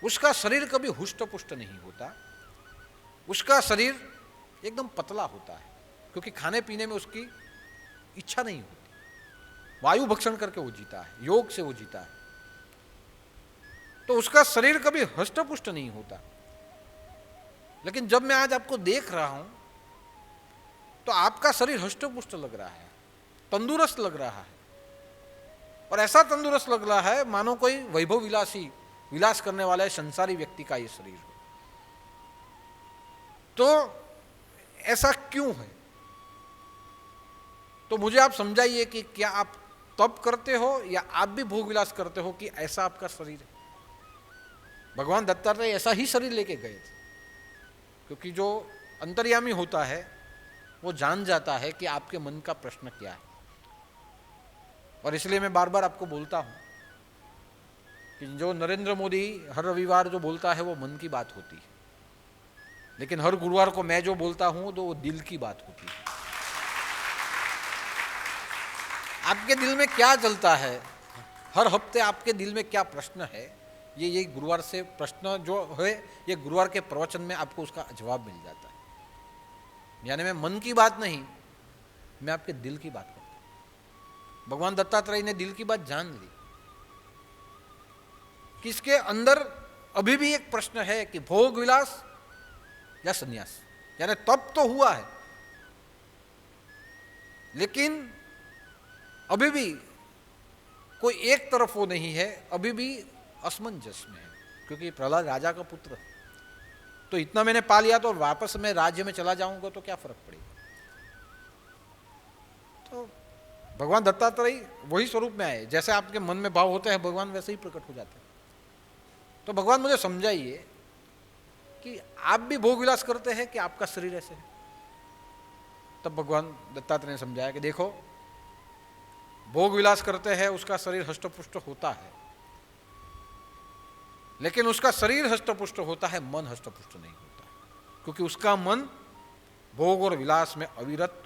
उसका शरीर कभी हुष्ट पुष्ट नहीं होता। उसका शरीर एकदम पतला होता है क्योंकि खाने पीने में उसकी इच्छा नहीं होती। वायु भक्षण करके वो जीता है, योग से वो जीता है, तो उसका शरीर कभी हष्ट पुष्ट नहीं होता। लेकिन जब मैं आज आपको देख रहा हूं तो आपका शरीर हष्ट पुष्ट लग रहा है, तंदुरुस्त लग रहा है, और ऐसा तंदुरुस्त लग रहा है मानो कोई वैभव विलासी, विलास करने वाला संसारी व्यक्ति का ये शरीर हो। तो ऐसा क्यों है? तो मुझे आप समझाइए कि क्या आप तप करते हो या आप भी भोग विलास करते हो कि ऐसा आपका शरीर है? भगवान दत्तात्रेय ऐसा ही शरीर लेके गए थे क्योंकि जो अंतर्यामी होता है वो जान जाता है कि आपके मन का प्रश्न क्या है। और इसलिए मैं बार बार आपको बोलता हूं कि जो नरेंद्र मोदी हर रविवार जो बोलता है वो मन की बात होती है, लेकिन हर गुरुवार को मैं जो बोलता हूं तो वो दिल की बात होती है। आपके दिल में क्या चलता है, हर हफ्ते आपके दिल में क्या प्रश्न है, ये गुरुवार से प्रश्न जो है ये गुरुवार के प्रवचन में आपको उसका जवाब मिल जाता है। यानी मैं मन की बात नहीं, मैं आपके दिल की बात करता हूं। भगवान दत्तात्रेय ने दिल की बात जान ली कि इसके अंदर अभी भी एक प्रश्न है कि भोग विलास या संन्यास। यानी तप तो हुआ है लेकिन अभी भी कोई एक तरफ वो नहीं है, अभी भी असमंजस में है। क्योंकि प्रहलाद राजा का पुत्र, तो इतना मैंने पा लिया तो वापस मैं राज्य में चला जाऊंगा तो क्या फर्क पड़ेगा। तो भगवान दत्तात्रेय वही स्वरूप में आए, जैसे आपके मन में भाव होते हैं भगवान वैसे ही प्रकट हो जाते हैं। तो भगवान मुझे समझाइए कि आप भी भोग विलास करते हैं कि आपका शरीर ऐसे है? तब भगवान दत्तात्रेय ने समझाया कि देखो, भोग विलास करते हैं उसका शरीर हष्टपुष्ट होता है, लेकिन उसका शरीर हष्टपुष्ट होता है, मन हष्टपुष्ट नहीं होता, क्योंकि उसका मन भोग और विलास में अविरत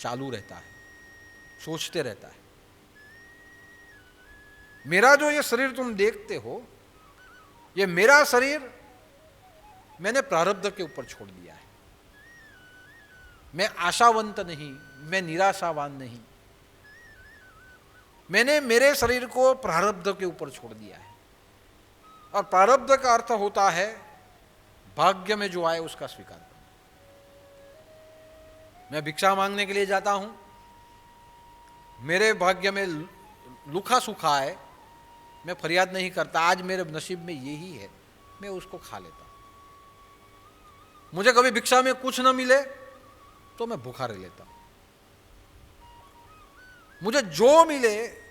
चालू रहता है, सोचते रहता है। मेरा जो ये शरीर तुम देखते हो, ये मेरा शरीर मैंने प्रारब्ध के ऊपर छोड़ दिया है। मैं आशावंत नहीं, मैं निराशावान नहीं, मैंने मेरे शरीर को प्रारब्ध के ऊपर छोड़ दिया है। और प्रारब्ध का अर्थ होता है भाग्य में जो आए उसका स्वीकार करना। मैं भिक्षा मांगने के लिए जाता हूं, मेरे भाग्य में लुखा सूखा है, मैं फरियाद नहीं करता, आज मेरे नसीब में यही है, मैं उसको खा लेता हूं। मुझे कभी भिक्षा में कुछ न मिले तो मैं भूखा रह लेता हूं। मुझे जो मिले,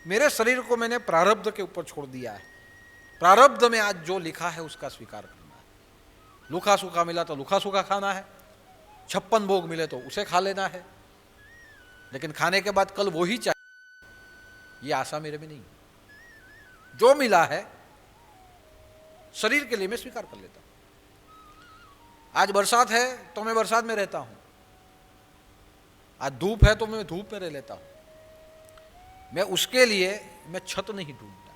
मेरे शरीर को मैंने प्रारब्ध के ऊपर छोड़ दिया है, प्रारब्ध में आज जो लिखा है उसका स्वीकार करना है। लूखा सूखा मिला तो लूखा सूखा खाना है, 56 भोग मिले तो उसे खा लेना है, लेकिन खाने के बाद कल वो ही चाहिए, ये आशा मेरे में नहीं। जो मिला है शरीर के लिए मैं स्वीकार कर लेता हूं। आज बरसात है तो मैं बरसात में रहता हूं, आज धूप है तो मैं धूप में रह लेता हूं। मैं उसके लिए मैं छत नहीं ढूंढता।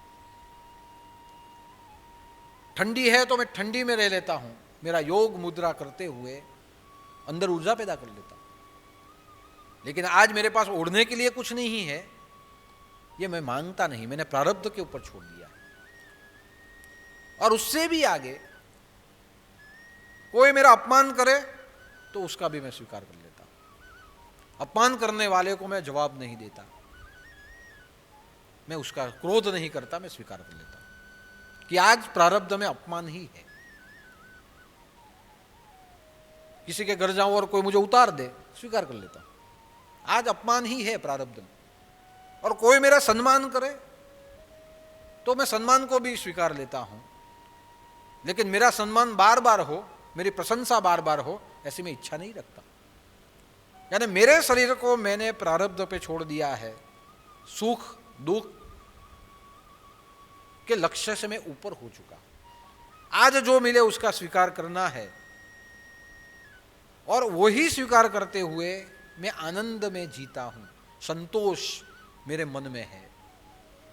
ठंडी है तो मैं ठंडी में रह लेता हूं, मेरा योग मुद्रा करते हुए अंदर ऊर्जा पैदा कर लेता हूं। लेकिन आज मेरे पास ओढ़ने के लिए कुछ नहीं है, ये मैं मांगता नहीं, मैंने प्रारब्ध के ऊपर छोड़ दिया। और उससे भी आगे कोई मेरा अपमान करे तो उसका भी मैं स्वीकार कर लेता हूं। अपमान करने वाले को मैं जवाब नहीं देता, मैं उसका क्रोध नहीं करता, मैं स्वीकार कर लेता हूं कि आज प्रारब्ध में अपमान ही है। किसी के घर जाऊं और कोई मुझे उतार दे, स्वीकार कर लेता हूं, आज अपमान ही है प्रारब्ध में। और कोई मेरा सम्मान करे तो मैं सम्मान को भी स्वीकार लेता हूं, लेकिन मेरा सम्मान बार बार हो, मेरी प्रशंसा बार बार हो, ऐसी मैं इच्छा नहीं रखता। यानी मेरे शरीर को मैंने प्रारब्ध पे छोड़ दिया है। सुख दुख के लक्ष्य से मैं ऊपर हो चुका। आज जो मिले उसका स्वीकार करना है, और वही स्वीकार करते हुए मैं आनंद में जीता हूं। संतोष मेरे मन में है,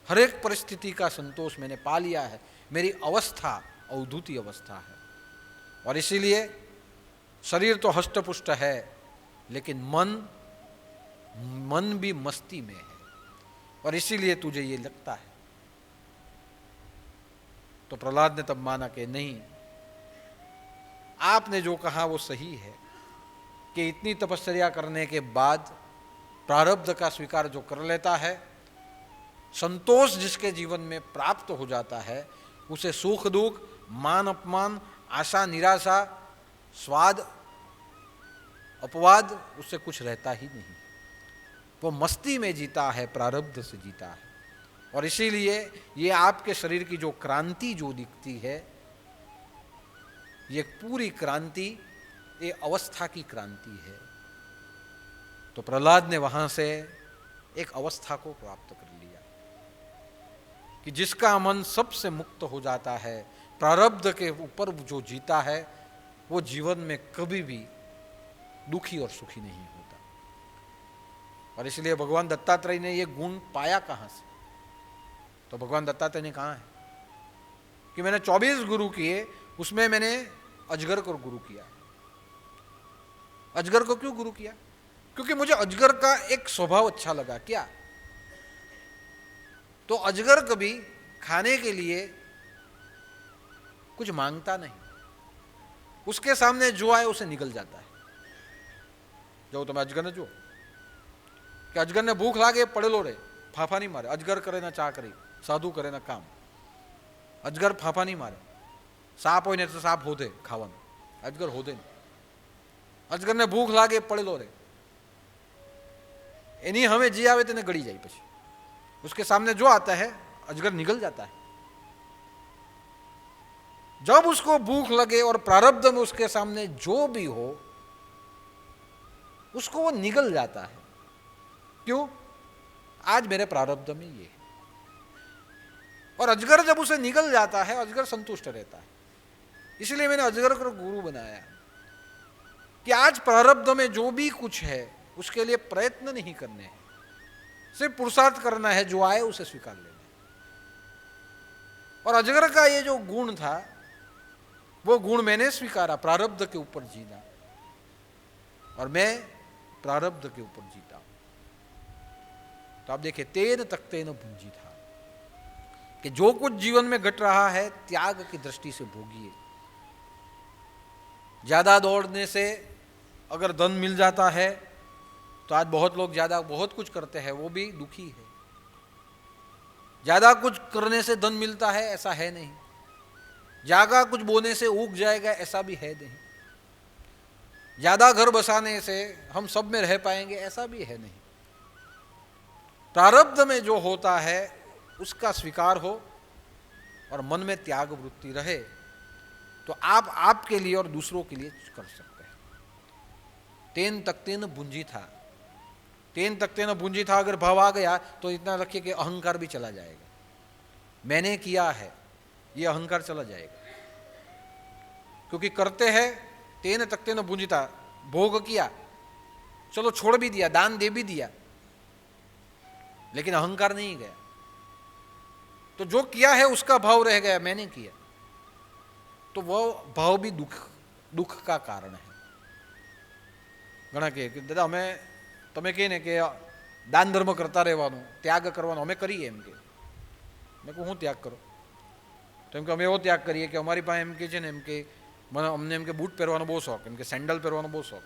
हर एक परिस्थिति का संतोष मैंने पा लिया है। मेरी अवस्था अवधूती अवस्था है, और इसीलिए शरीर तो हष्टपुष्ट है, लेकिन मन भी मस्ती में है। और इसीलिए तुझे ये लगता है। तो प्रहलाद ने तब माना कि नहीं, आपने जो कहा वो सही है कि इतनी तपस्या करने के बाद प्रारब्ध का स्वीकार जो कर लेता है, संतोष जिसके जीवन में प्राप्त हो जाता है, उसे सुख दुख, मान अपमान, आशा निराशा, स्वाद अपवाद, उससे कुछ रहता ही नहीं। वो मस्ती में जीता है, प्रारब्ध से जीता है। और इसीलिए ये आपके शरीर की जो क्रांति जो दिखती है, ये पूरी क्रांति ये अवस्था की क्रांति है। तो प्रहलाद ने वहां से एक अवस्था को प्राप्त कर लिया कि जिसका मन सबसे मुक्त हो जाता है, प्रारब्ध के ऊपर जो जीता है, वो जीवन में कभी भी दुखी और सुखी नहीं होता। और इसलिए भगवान दत्तात्रेय ने ये गुण पाया कहां से? तो भगवान दत्तात्रेय ने कहा है कि मैंने 24 गुरु किए, उसमें मैंने अजगर को गुरु किया। अजगर को क्यों गुरु किया? क्योंकि मुझे अजगर का एक स्वभाव अच्छा लगा। क्या? तो अजगर कभी खाने के लिए कुछ मांगता नहीं, उसके सामने जो आए उसे निकल जाता है। जो तुम्हें अजगर ने जो कि अजगर ने भूख लागे पड़े लो रे, फाफा नहीं मारे। अजगर करे ना चा करी, साधु करे ना काम। अजगर फाफा नहीं मारे। साप हो तो साप होते खावन, अजगर होते नहीं। अजगर ने भूख लागे पड़े लो रे, एनी हमें जी आवे तेने गड़ी जाए, પછી उसके सामने जो आता है अजगर निकल जाता है। जब उसको भूख लगे और प्रारब्ध में उसके सामने जो भी हो उसको वो निगल जाता है। क्यों? आज मेरे प्रारब्ध में ये है। और अजगर जब उसे निगल जाता है, अजगर संतुष्ट रहता है। इसलिए मैंने अजगर को गुरु बनाया कि आज प्रारब्ध में जो भी कुछ है उसके लिए प्रयत्न नहीं करने हैं, सिर्फ पुरुषार्थ करना है, जो आए उसे स्वीकार लेना है। और अजगर का ये जो गुण था, वो गुण मैंने स्वीकारा, प्रारब्ध के ऊपर जीना, और मैं प्रारब्ध के ऊपर जीता हूं। तो आप देखिए, तेन तख्तेन भुंजी था कि जो कुछ जीवन में घट रहा है त्याग की दृष्टि से भोगिए। ज्यादा दौड़ने से अगर धन मिल जाता है तो आज बहुत लोग ज्यादा बहुत कुछ करते हैं, वो भी दुखी है। ज्यादा कुछ करने से धन मिलता है, ऐसा है नहीं। ज्यादा कुछ बोने से उग जाएगा, ऐसा भी है नहीं। ज्यादा घर बसाने से हम सब में रह पाएंगे, ऐसा भी है नहीं। प्रारब्ध में जो होता है उसका स्वीकार हो, और मन में त्याग वृत्ति रहे तो आप आपके लिए और दूसरों के लिए कर सकते हैं। तेन तकते न भूंजी था, तेन तकते न भूंजी था अगर भाव आ गया तो इतना रखिए कि अहंकार भी चला जाएगा। मैंने किया है ये अहंकार चला जाएगा, क्योंकि करते हैं तेन तकते न भूंजी था, भोग किया, चलो छोड़ भी दिया, दान दे भी दिया, लेकिन अहंकार नहीं गया। तो जो किया है उसका भाव रह गया, मैंने किया, तो वो भाव भी दुख का कारण है। घણા કહે કે દાદા અમે તમે કહે ને કે દાન ધર્મ કરતા રહેવાનું, ત્યાગ કરવાનો, અમે કરીએ એમ કે. મેં કહું હું ત્યાગ કરો? તો એમ કે અમે એવો ત્યાગ કરીએ કે અમારી પાસે એમ કે છે ને એમ કે મને અમને એમ કે બૂટ પહેરવાનો બહુ શોખ, એમ કે સેન્ડલ પહેરવાનો બહુ શોખ,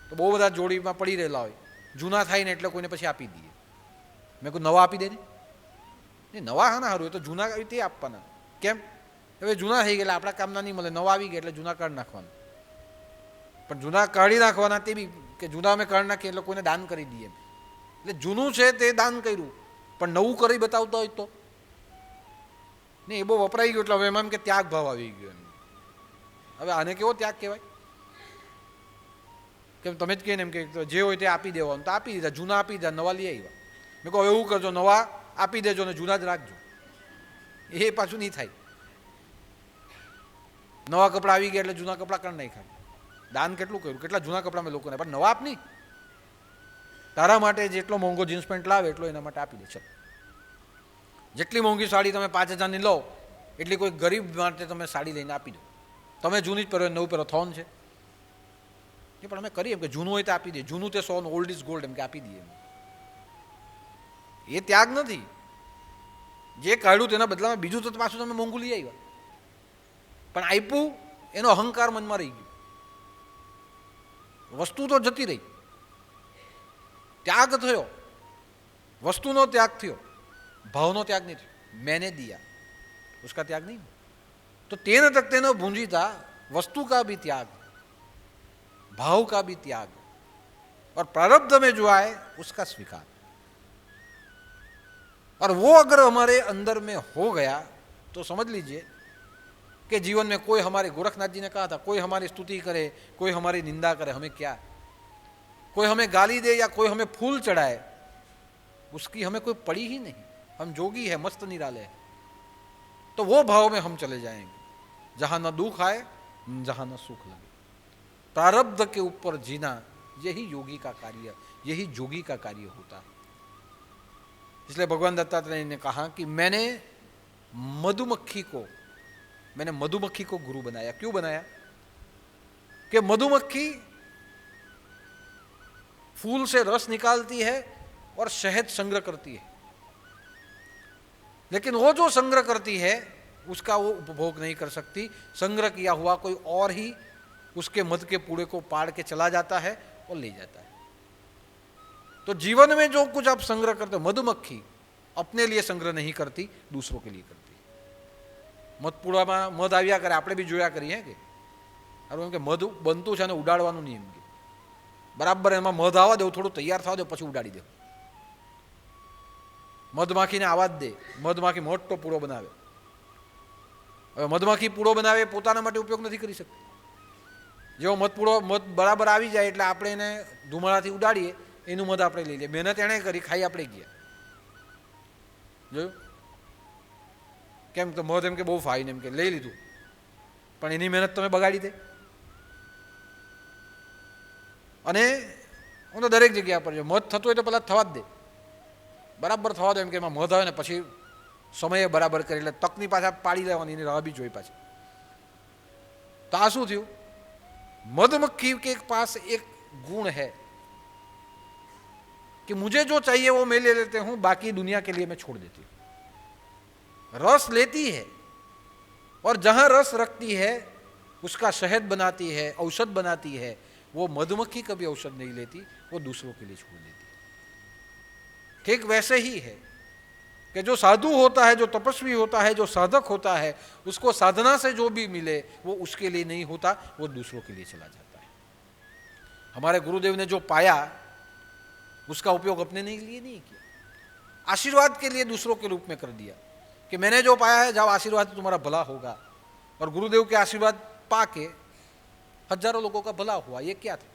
તો બહુ બધા જોડીમાં પડી રહેલા હોય, જૂના થાય ને એટલે કોઈને પછી આપી દઈએ. મેં કહું નવા આપી દે ને. નહીં, નવા હા ના સારું, એ તો જૂના આવી તે આપવાના. કેમ? હવે જૂના થઈ ગયેલા આપણા કામના નહીં મળે, નવા આવી ગયા એટલે જૂના કાઢી નાખવાના. પણ જૂના કાઢી નાખવાના તે બી કે જૂના અમે કાઢી નાખીએ એટલે કોઈને દાન કરી દઈએ. એટલે જૂનું છે તે દાન કર્યું, પણ નવું કરી બતાવતા હોય તો નહીં, એ બહુ વપરાઈ ગયું એટલે હવે એમાં એમ કે ત્યાગ ભાવ આવી ગયો એમ. હવે આને કેવો ત્યાગ કહેવાય? કેમ તમે જ કહે ને એમ કે જે હોય તે આપી દેવાનું, તો આપી દીધા, જૂના આપી દીધા, નવા લઈ આવ્યા. મેં કહું એવું કરજો, નવા આપી દેજો ને જૂના જ રાખજો. એ પાછું નહીં થાય. નવા કપડાં આવી ગયા એટલે જૂના કપડાં કાઢી નાખ્યા. દાન કેટલું કર્યું, કેટલા જૂના કપડાં મેં લોકોને, પણ નવા આપ નહીં. તારા માટે જેટલો મોંઘો જીન્સ પેન્ટ લાવે એટલો એના માટે આપી દે. ચલો, જેટલી મોંઘી સાડી તમે 5,000ની લો એટલી કોઈ ગરીબ માટે તમે સાડી લઈને આપી દો. તમે જૂની જ પહેરો, નવું પહેરો, થોન છે એ પણ અમે કરીએ એમ કે જૂનું હોય તો આપી દે, જૂનું તે સોનું, ઓલ્ડ ઇઝ ગોલ્ડ એમ કે આપી દઈએ. એ ત્યાગ નથી. જે કાઢ્યું તેના બદલામાં બીજું તો પાછું તમે મોંઘું લઈ આવ્યા, પણ આપ્યું એનો અહંકાર મનમાં રહી ગયો. વસ્તુ તો જતી રહી, ત્યાગ થયો, વસ્તુનો ત્યાગ થયો, ભાવનો ત્યાગ નહીં થયો. मैंने दिया उसका त्याग नहीं. तो तेन तक तेनो भूंजीता, वस्तु का भी त्याग, भाव का भी त्याग, और प्रारब्ध में जो आए उसका स्वीकार. और वो अगर हमारे अंदर में हो गया तो समझ लीजिए कि जीवन में कोई, हमारे गोरखनाथ जी ने कहा था, कोई हमारी स्तुति करे, कोई हमारी निंदा करे, हमें क्या, कोई हमें गाली दे या कोई हमें फूल चढ़ाए, उसकी हमें कोई पड़ी ही नहीं. हम जोगी है, मस्त निराले है. तो वो भाव में हम चले जाएंगे जहां न दुख आए, जहां न सुख लगे. प्रारब्ध के ऊपर जीना यही योगी का कार्य, यही जोगी का कार्य होता है. इसलिए भगवान दत्तात्रेय ने कहा कि मैंने मधुमक्खी को गुरु बनाया. क्यों बनाया? कि मधुमक्खी फूल से रस निकालती है और शहद संग्रह करती है, लेकिन वो जो संग्रह करती है उसका वो उपभोग नहीं कर सकती. संग्रह किया हुआ कोई और ही उसके मध के पूड़े को पाड़ के चला जाता है और ले जाता है. तो जीवन में जो कुछ आप संग्रह करते हो, मधुमक्खी अपने लिए संग्रह नहीं करती, दूसरों के लिए करती. મધપુડામાં મધ આવ્યા કરે, આપણે બી જોયા કરીએ કે સારું એમ કે મધ બનતું છે અને ઉડાડવાનું નહીં, એમ કે બરાબર એમાં મધ આવવા દેવું, થોડું તૈયાર થવા દે પછી ઉડાડી દેવું. મધમાખીને આવા જ દે, મધમાખી મોટો પૂડો બનાવે. હવે મધમાખી પૂડો બનાવે પોતાના માટે ઉપયોગ નથી કરી શકતી. જેવો મધ બરાબર આવી જાય એટલે આપણે એને ધુમાડાથી ઉડાડીએ, એનું મધ આપણે લઈ લઈએ. મહેનત એણે કરી, ખાઈ આપણે ગયા. જોયું કેમ? તો મધ એમ કે બહુ ફાઈને એમ કે લઈ લીધું, પણ એની મહેનત તમે બગાડી દે. અને હું તો દરેક જગ્યા પર મધ થતું હોય તો પહેલાં થવા જ દે, બરાબર થવા દો. એમ કે એમાં મધ આવે ને પછી સમયે બરાબર કરી, એટલે તકની પાછા પાડી લેવાની, એની રાહ બી જોઈ પાછી. તો આ શું થયું? मधुमक्खी के पास एक गुण है कि मुझे जो चाहिए वो मैं ले लेते हूं, बाकी दुनिया के लिए मैं छोड़ देती हूं. रस लेती है और जहां रस रखती है उसका शहद बनाती है, औषध बनाती है. वो मधुमक्खी कभी औषध नहीं लेती, वो दूसरों के लिए छोड़ देती. ठीक वैसे ही है कि जो साधु होता है, जो तपस्वी होता है, जो साधक होता है, उसको साधना से जो भी मिले वो उसके लिए नहीं होता, वो दूसरों के लिए चला जाता है. हमारे गुरुदेव ने जो पाया उसका उपयोग अपने लिए नहीं किया, आशीर्वाद के लिए दूसरों के रूप में कर दिया. कि मैंने जो पाया है, जाओ आशीर्वाद तुम्हारा भला होगा। और गुरुदेव के आशीर्वाद पाके हजारों लोगों का भला हुआ। ये क्या था?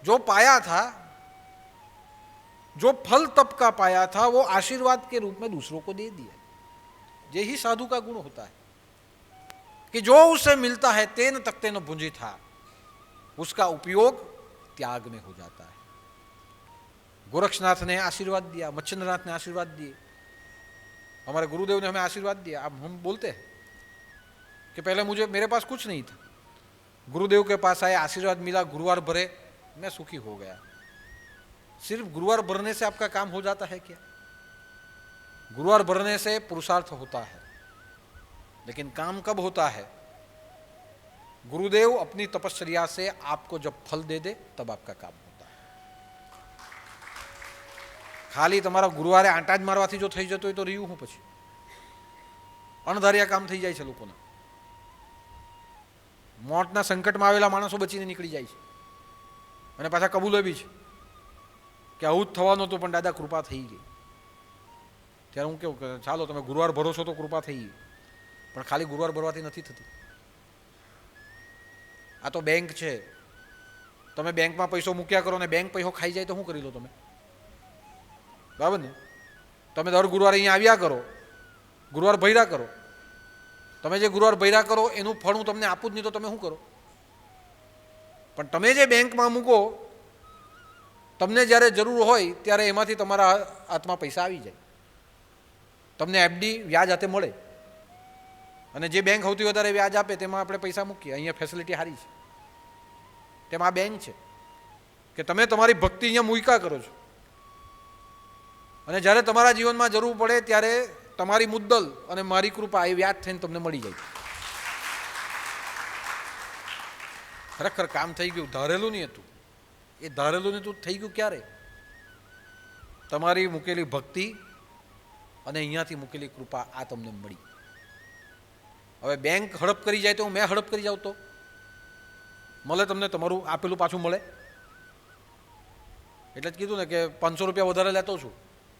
जो पाया था, जो फल तप का पाया था, वो आशीर्वाद के रूप में दूसरों को दे दिया। यही साधु का गुण होता है कि जो उसे मिलता है, तेन तकते न भुंजी था, उसका उपयोग त्याग में हो जाता है। गोरक्षनाथ ने आशीर्वाद दिया, मच्छिंद्रनाथ ने आशीर्वाद दिए, हमारे गुरुदेव ने हमें आशीर्वाद दिया। अब हम बोलते हैं कि पहले मेरे पास कुछ नहीं था, गुरुदेव के पास आए, आशीर्वाद मिला, गुरुवार भरे, मैं सुखी हो गया। सिर्फ गुरुवार भरने से आपका काम हो जाता है क्या? गुरुवार भरने से पुरुषार्थ होता है, लेकिन काम कब होता है? गुरुदेव अपनी तपस्या से आपको जब फल दे दे, तब आपका काम होता है। खाली તમારા ગુરુવારે આંટા જ મારવાથી જો થઈ જતો હોય તો રહ્યું હું પછી અણધાર્યા કામ થઈ જાય છે લોકોના। મોતના સંકટમાં આવેલા માણસો બચીને નીકળી જાય છે અને પાછા કબૂલે બી છે કે આવું જ થવાનું હતું, પણ દાદા કૃપા થઈ ગઈ। ત્યારે હું કેવું કે ચાલો તમે ગુરુવાર ભરો છો તો કૃપા થઈ ગઈ, પણ ખાલી ગુરુવાર ભરવાથી નથી થતી। આ તો બેંક છે, તમે બેંકમાં પૈસો મૂક્યા કરો ને બેંક પૈસો ખાઈ જાય તો શું કરી લો તમે? બરાબર ને? તમે દર ગુરુવારે અહીંયા આવ્યા કરો, ગુરુવાર ભર્યા કરો, તમે જે ગુરુવાર ભર્યા કરો એનું ફળ હું તમને આપું જ નહીં તો તમે શું કરો? પણ તમે જે બેંકમાં મૂકો, તમને જ્યારે જરૂર હોય ત્યારે એમાંથી તમારા હાથમાં પૈસા આવી જાય, તમને એફડી વ્યાજ હાથે મળે, અને જે બેંક સૌથી વધારે વ્યાજ આપે તેમાં આપણે પૈસા મૂકીએ। અહીંયા ફેસિલિટી સારી છે, તેમાં આ બેંક છે કે તમે તમારી ભક્તિ અહીંયા મૂક્યા કરો છો, અને જ્યારે તમારા જીવનમાં જરૂર પડે ત્યારે તમારી મુદ્દલ અને મારી કૃપા એ વ્યાજ થઈને તમને મળી જાય। ખરેખર કામ થઈ ગયું, ધારેલું નહીં હતું। એ ધારેલું નહીં હતું, થઈ ગયું ક્યારે? તમારી મૂકેલી ભક્તિ અને અહીંયાથી મૂકેલી કૃપા આ તમને મળી। હવે બેંક હડપ કરી જાય તો મેં હડપ કરી જાઉં તો મળે તમને તમારું આપેલું પાછું મળે? એટલે જ કીધું ને કે 500 રૂપિયા વધારે લેતો છું।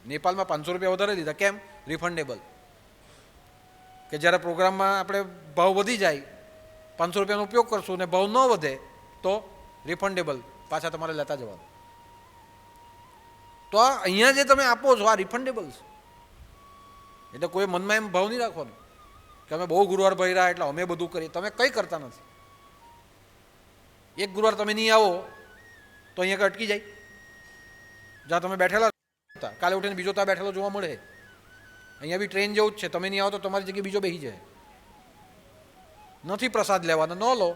નેપાળમાં 500 રૂપિયા વધારે લીધા, કેમ? રિફંડેબલ, કે જ્યારે પ્રોગ્રામમાં આપણે ભાવ વધી જાય 500 રૂપિયાનો ઉપયોગ કરશું ને ભાવ ન વધે તો રિફંડેબલ, પાછા તમારે લેતા જવાનું। તો અહીંયા જે તમે આપો છો આ રિફંડેબલ છે, એટલે કોઈ મનમાં એમ ભાવ નહીં રાખવાનો કે અમે બહુ ગુરુવાર ભર્યા એટલે અમે બધું કરીએ। તમે કંઈ કરતા નથી। એક ગુરુવાર તમે નહીં આવો તો અહીંયા કંઈ અટકી જાય, જ્યાં તમે બેઠેલા હતા કાલે ઉઠીને બીજો ત્યાં બેઠેલો જોવા મળે। અહીંયા બી ટ્રેન જેવું જ છે, તમે નહીં આવો તો તમારી જગ્યાએ બીજો બેસી જાય। નથી પ્રસાદ લેવાનો, ન લો,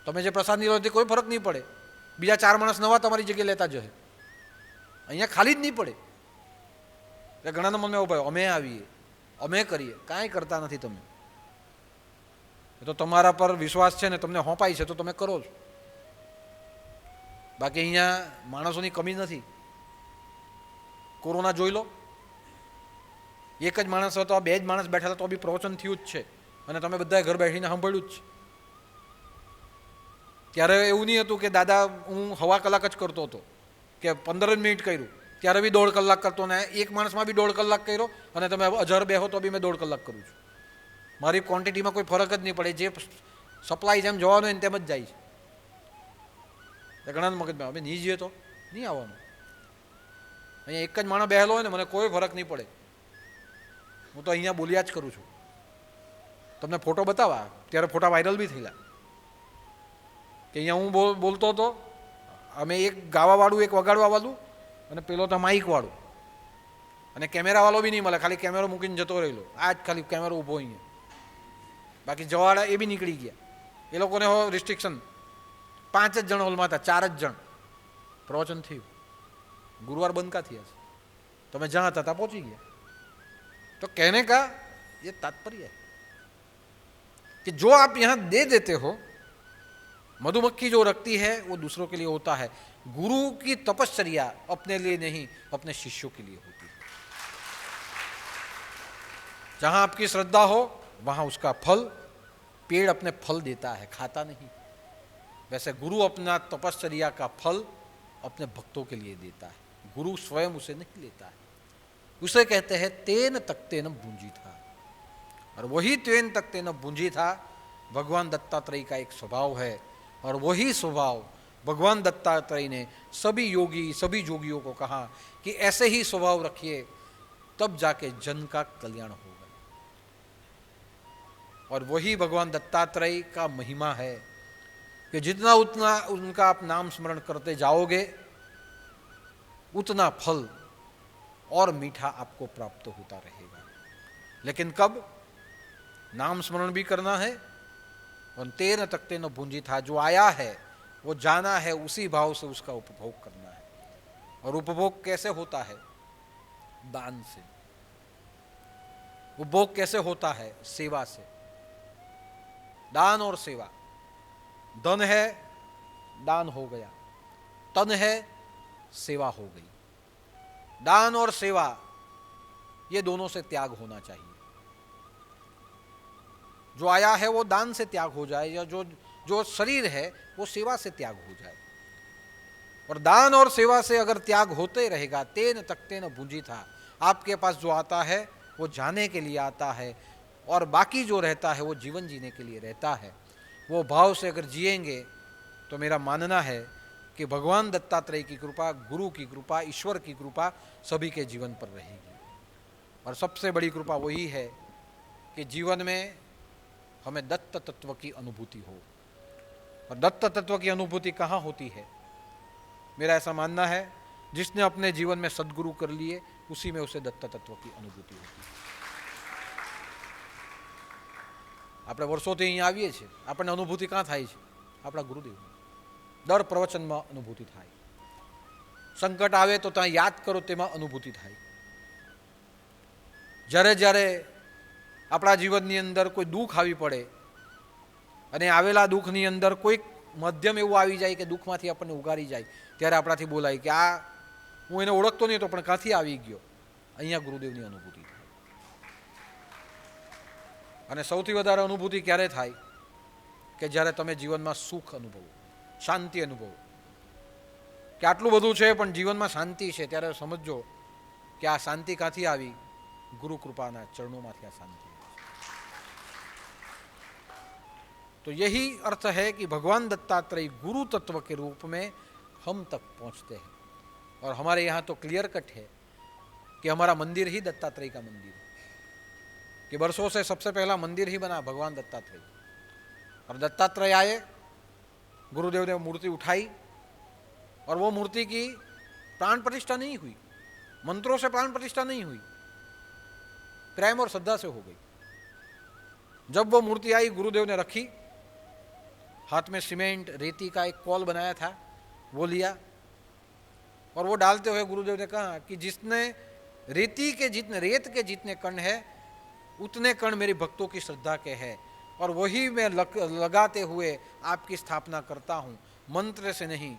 તમે જે પ્રસાદ નહીં લો તે કોઈ ફરક નહીં પડે, બીજા 4 માણસ નવા તમારી જગ્યાએ લેતા જશે, અહીંયા ખાલી જ નહીં પડે। એટલે ઘણાના મનમાં એવું ભાઈ અમે આવીએ અમે કરીએ, કાંઈ કરતા નથી તમે। એ તો તમારા પર વિશ્વાસ છે ને તમને હોંપાય છે તો તમે કરો છો, બાકી અહીંયા માણસોની કમી નથી। કોરોના જોઈ લો, એક જ માણસ હતો, 2 જ માણસ બેઠેલા તો બી પ્રવચન થયું જ છે, અને તમે બધાએ ઘર બેસીને સાંભળ્યું જ છે। ત્યારે એવું નહીં હતું કે દાદા હું સવા કલાક જ કરતો હતો કે 15 મિનિટ કર્યું, ત્યારે બી 1.5 કલાક કરતો, ને એક માણસમાં બી 1.5 કલાક કર્યો, અને તમે 1000 બેહો તો બી મેં 1.5 કલાક કરું છું। મારી ક્વોન્ટિટીમાં કોઈ ફરક જ નહીં પડે, જે સપ્લાય જેમ જોવાનું હોય તેમ જ જાય છે। ઘણા મગજમાં અમે નહીં જઈએ તો નહીં આવવાનું, અહીંયા એક જ માણસ બેહેલો હોય ને મને કોઈ ફરક નહીં પડે, હું તો અહીંયા બોલ્યા જ કરું છું। તમને ફોટો બતાવવા ત્યારે ફોટા વાયરલ બી થયેલા કે અહીંયા હું બોલતો હતો, અમે એક ગાવાવાળું એક વગાડવાવાળું અને પેલો તો માઇકવાળું, અને કેમેરાવાળો બી નહીં મળે, ખાલી કેમેરો મૂકીને જતો રહેલો, આ જ ખાલી કેમેરો ઊભો અહીંયા, બાકી જવાળા એ બી નીકળી ગયા। એ લોકોને હો રિસ્ટ્રિક્શન, 5 જ જણ હોલમાં હતા, 4 જ જણ પ્રવચન થયું, ગુરુવાર બંધ કા થયા છે, તમે જ્યાં હતા ત્યાં પહોંચી ગયા। तो कहने का ये तात्पर्य है कि जो आप यहां दे देते हो, मधुमक्खी जो रखती है वो दूसरों के लिए होता है। गुरु की तपश्चर्या अपने लिए नहीं, अपने शिष्यों के लिए होती है। जहां आपकी श्रद्धा हो वहां उसका फल, पेड़ अपने फल देता है, खाता नहीं। वैसे गुरु अपना तपश्चर्या का फल अपने भक्तों के लिए देता है, गुरु स्वयं उसे नहीं लेता है। उसे कहते हैं तेन तकते न बूंजी था। और वही तेन तकते न बूंजी था भगवान दत्तात्रेय का एक स्वभाव है। और वही स्वभाव भगवान दत्तात्रेय ने सभी योगी सभी जोगियों को कहा कि ऐसे ही स्वभाव रखिए, तब जाके जन का कल्याण होगा। और वही भगवान दत्तात्रेय का महिमा है कि जितना उतना उनका आप नाम स्मरण करते जाओगे, उतना फल और मीठा आपको प्राप्त होता रहेगा। लेकिन कब? नाम स्मरण भी करना है और तेन तकते न बूंजी था, जो आया है वो जाना है, उसी भाव से उसका उपभोग करना है। और उपभोग कैसे होता है? दान से। उपभोग कैसे होता है? सेवा से। दान और सेवा। धन है, दान हो गया। तन है, सेवा हो गई। दान और सेवा, ये दोनों से त्याग होना चाहिए। जो आया है वो दान से त्याग हो जाए, या जो शरीर है वो सेवा से त्याग हो जाए। और दान और सेवा से अगर त्याग होते रहेगा, तेन तकते न बूंजी था, आपके पास जो आता है वो जाने के लिए आता है, और बाकी जो रहता है वो जीवन जीने के लिए रहता है। वो भाव से अगर जिएंगे तो मेरा मानना है कि भगवान दत्तात्रेय की कृपा, गुरु की कृपा, ईश्वर की कृपा सभी के जीवन पर रहेगी। और सबसे बड़ी कृपा वही है कि जीवन में हमें दत्त तत्व की अनुभूति हो। और दत्त तत्व की अनुभूति कहाँ होती है? मेरा ऐसा मानना है, जिसने अपने जीवन में सद्गुरु कर लिए, उसी में उसे दत्त तत्व की अनुभूति होती है। આપણે વર્ષોથી અહીંયા આવીએ છીએ, આપણને અનુભૂતિ ક્યાં થાય છે? આપણા ગુરુદેવની. દર પ્રવચનમાં અનુભૂતિ થાય. સંકટ આવે તો ત્યાં યાદ કરો, તેમાં અનુભૂતિ થાય. જ્યારે જ્યારે આપણા જીવનની અંદર કોઈ દુઃખ આવી પડે અને આવેલા દુઃખની અંદર કોઈક મધ્યમ એવું આવી જાય કે દુઃખમાંથી આપણને ઉગારી જાય, ત્યારે આપણાથી બોલાય કે આ હું એને ઓળખતો નહીં તો પણ ક્યાંથી આવી ગયો. અહીંયા ગુરુદેવની અનુભૂતિ થાય. અને સૌથી વધારે અનુભૂતિ ક્યારે થાય? કે જ્યારે તમે જીવનમાં સુખ અનુભવો, શાંતિ અનુભવો, કે આટલું બધું છે પણ જીવનમાં શાંતિ છે, ત્યારે સમજો કે આ શાંતિ ક્યાંથી આવી? ગુરુ કૃપાના ચરણોમાંથી આ શાંતિ. तो यही अर्थ है कि भगवान दत्तात्रेय गुरु तत्व के रूप में हम तक पहुंचते हैं। और हमारे यहाँ तो क्लियर कट है कि हमारा मंदिर ही दत्तात्रेय का मंदिर है, कि वर्षों से सबसे पहला मंदिर ही बना भगवान दत्तात्रेय। और दत्तात्रेय आए, गुरुदेव ने मूर्ति उठाई, और वो मूर्ति की प्राण प्रतिष्ठा नहीं हुई, मंत्रों से प्राण प्रतिष्ठा नहीं हुई, प्रेम और श्रद्धा से हो गई। जब वो मूर्ति आई, गुरुदेव ने रखी, हाथ में सीमेंट रेती का एक कॉल बनाया था, वो लिया, और वो डालते हुए गुरुदेव ने कहा कि जिसने रेत के जितने कण है, उतने कण मेरे भक्तों की श्रद्धा के हैं, और वही मैं लगाते हुए आपकी स्थापना करता हूँ, मंत्र से नहीं,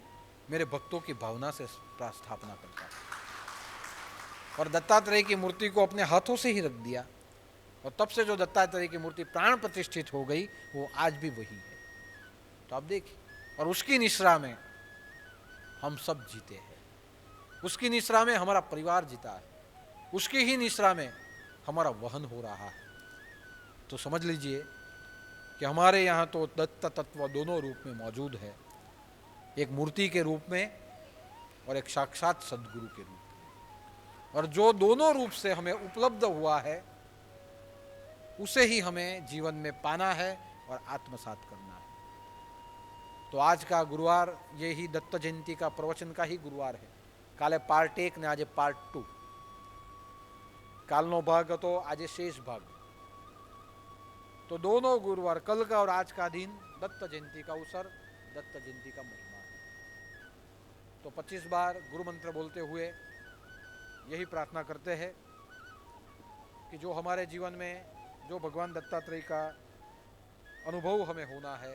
मेरे भक्तों की भावना से स्थापना करता हूँ। और दत्तात्रेय की मूर्ति को अपने हाथों से ही रख दिया, और तब से जो दत्तात्रेय की मूर्ति प्राण प्रतिष्ठित हो गई, वो आज भी वही है। तो आप देखिए, और उसकी निश्रा में हम सब जीते हैं, उसकी निश्रा में हमारा परिवार जीता है, उसकी ही निश्रा में हमारा वहन हो रहा है। तो समझ लीजिए कि हमारे यहाँ तो दत्त तत्व दोनों रूप में मौजूद है, एक मूर्ति के रूप में और एक साक्षात सद्गुरु के रूप में। और जो दोनों रूप से हमें उपलब्ध हुआ है, उसे ही हमें जीवन में पाना है और आत्मसात करना है। तो आज का गुरुवार ये ही दत्त जयंती का प्रवचन का ही गुरुवार है। काले पार्ट 1 ने आज पार्ट 2, कालनो भाग तो आज शेष भाग। तो दोनों गुरुवार, कल का और आज का दिन दत्त जयंती का अवसर, दत्त जयंती का महिमा है। तो 25 बार गुरु मंत्र बोलते हुए यही प्रार्थना करते हैं कि जो हमारे जीवन में जो भगवान दत्तात्रेय का अनुभव हमें होना है,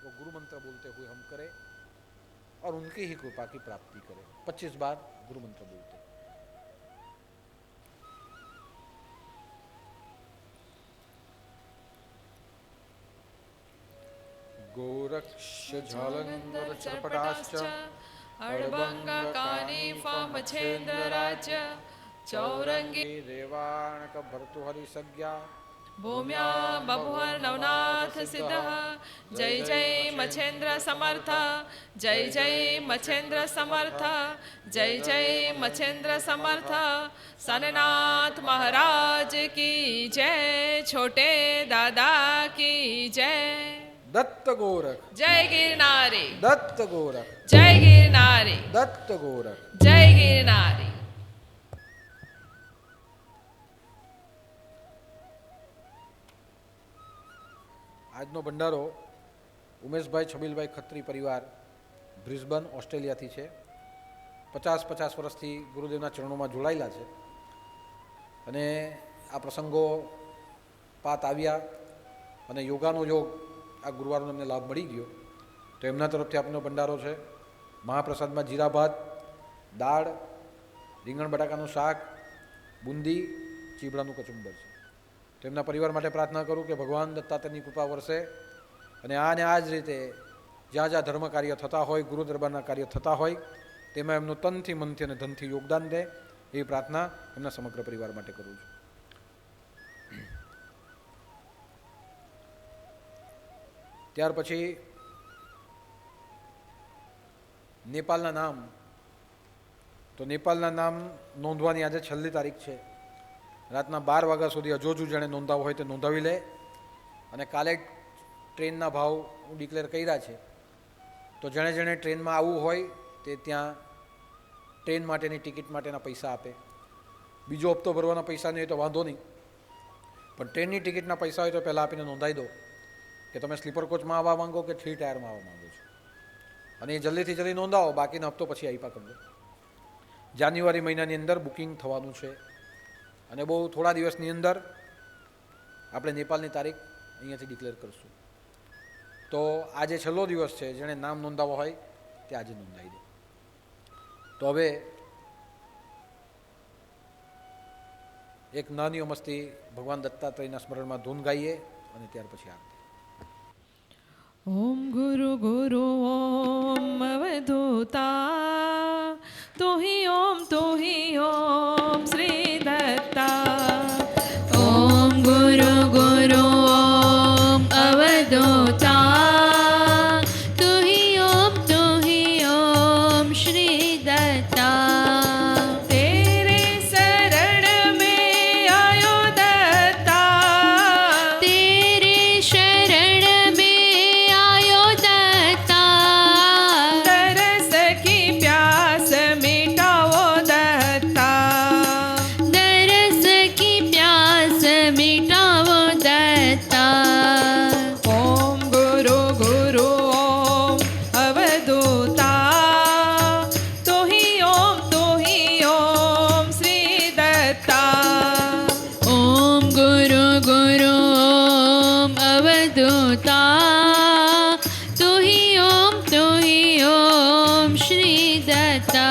वो गुरु मंत्र बोलते हुए हम करें और उनकी ही कृपा की प्राप्ति करें। 25 बार गुरु मंत्र बोलते। गोरक्ष झालंधर चरपटाश्च अड़बंग कानी फामछेन्द्राच चौरंगी देवाणक भर्तुहरि सज्ञा भूम्या बभुवर नवनाथ सिद्ध जय जय मच्छेन्द्र समर्थ जय जय मच्छेन्द्र समर्थ जय जय मच्छेन्द्र समर्थ सननाथ महाराज की जय छोटे दादा की जय दत्त गोरख जय गिरनारी दत्त गोरख जय गिरनारी दत्त गोरख। जय गिरनारी। આજનો ભંડારો ઉમેશભાઈ છબીલભાઈ ખત્રી પરિવાર બ્રિસ્બન ઓસ્ટ્રેલિયાથી છે. 50 વર્ષથી ગુરુદેવના ચરણોમાં જોડાયેલા છે અને આ પ્રસંગો પાત આવ્યા અને યોગાનો યોગ આ ગુરુવારનો અમને લાભ મળી ગયો તો એમના તરફથી આપનો ભંડારો છે. મહાપ્રસાદમાં જીરા ભાત, દાળ, રીંગણ બટાકાનું શાક, બુંદી, ચીબડાનું કચુંબર છે. તો એમના પરિવાર માટે પ્રાર્થના કરું કે ભગવાન દત્તાત્રેયની કૃપા વરસે અને આ જ રીતે જ્યાં જ્યાં ધર્મ કાર્ય થતા હોય, ગુરુ દરબારના કાર્ય થતા હોય તેમાં એમનું તનથી, મનથી અને ધનથી યોગદાન દે એવી પ્રાર્થના એમના સમગ્ર પરિવાર માટે કરું છું. ત્યાર પછી નેપાળના નામ, તો નેપાળના નામ નોંધવાની આજે છેલ્લી તારીખ છે. રાતના 12 વાગ્યા સુધી હજુ જેણે નોંધાવવું હોય તે નોંધાવી લે અને કાલે ટ્રેનના ભાવ હું ડિક્લેર કર્યા છે. તો જેણે ટ્રેનમાં આવવું હોય તે ત્યાં ટ્રેન માટેની ટિકિટ માટેના પૈસા આપે. બીજો હપ્તો ભરવાના પૈસા નહીં હોય તો વાંધો નહીં, પણ ટ્રેનની ટિકિટના પૈસા હોય તો પહેલાં આપીને નોંધાવી દો કે તમે સ્લીપર કોચમાં આવવા માંગો કે 3 ટાયરમાં આવવા માંગો છો, અને એ જલ્દીથી જલ્દી નોંધાવો, બાકીનો હપ્તો પછી આપ્યા કરજો. જાન્યુઆરી મહિનાની અંદર બુકિંગ થવાનું છે અને બહુ થોડા દિવસની અંદર આપણે નેપાળની તારીખ અહીંયાથી ડિક્લેર કરશું. તો આજે છેલ્લો દિવસ છે, જેણે નામ નોંધાવવા હોય તે આજે નોંધાવી દે. તો હવે એક નાની અમસ્તી ભગવાન દત્તાત્રેયના સ્મરણમાં ધૂન ગાઈએ અને ત્યાર પછી આરતી. ओम गुरु गुरु ओम अवधूता तू ही ओम श्री दत्ता. ओम गुरु गुरु ओम अवधूता तू ही ओम श्री दत्ता. तेरे शरण में आयो दत्ता, तेरे शरण में आयो दत्ता. तरस की प्यास मिटाओ दत्ता, दरस की प्यास मिटाओ दत्ता. ओम गुरु गुरु ओम अवधूता तू ही ओम श्री दत्ता. ओम गुरु गुरु ओम अवधूता तू ही ओम श्री दत्ता.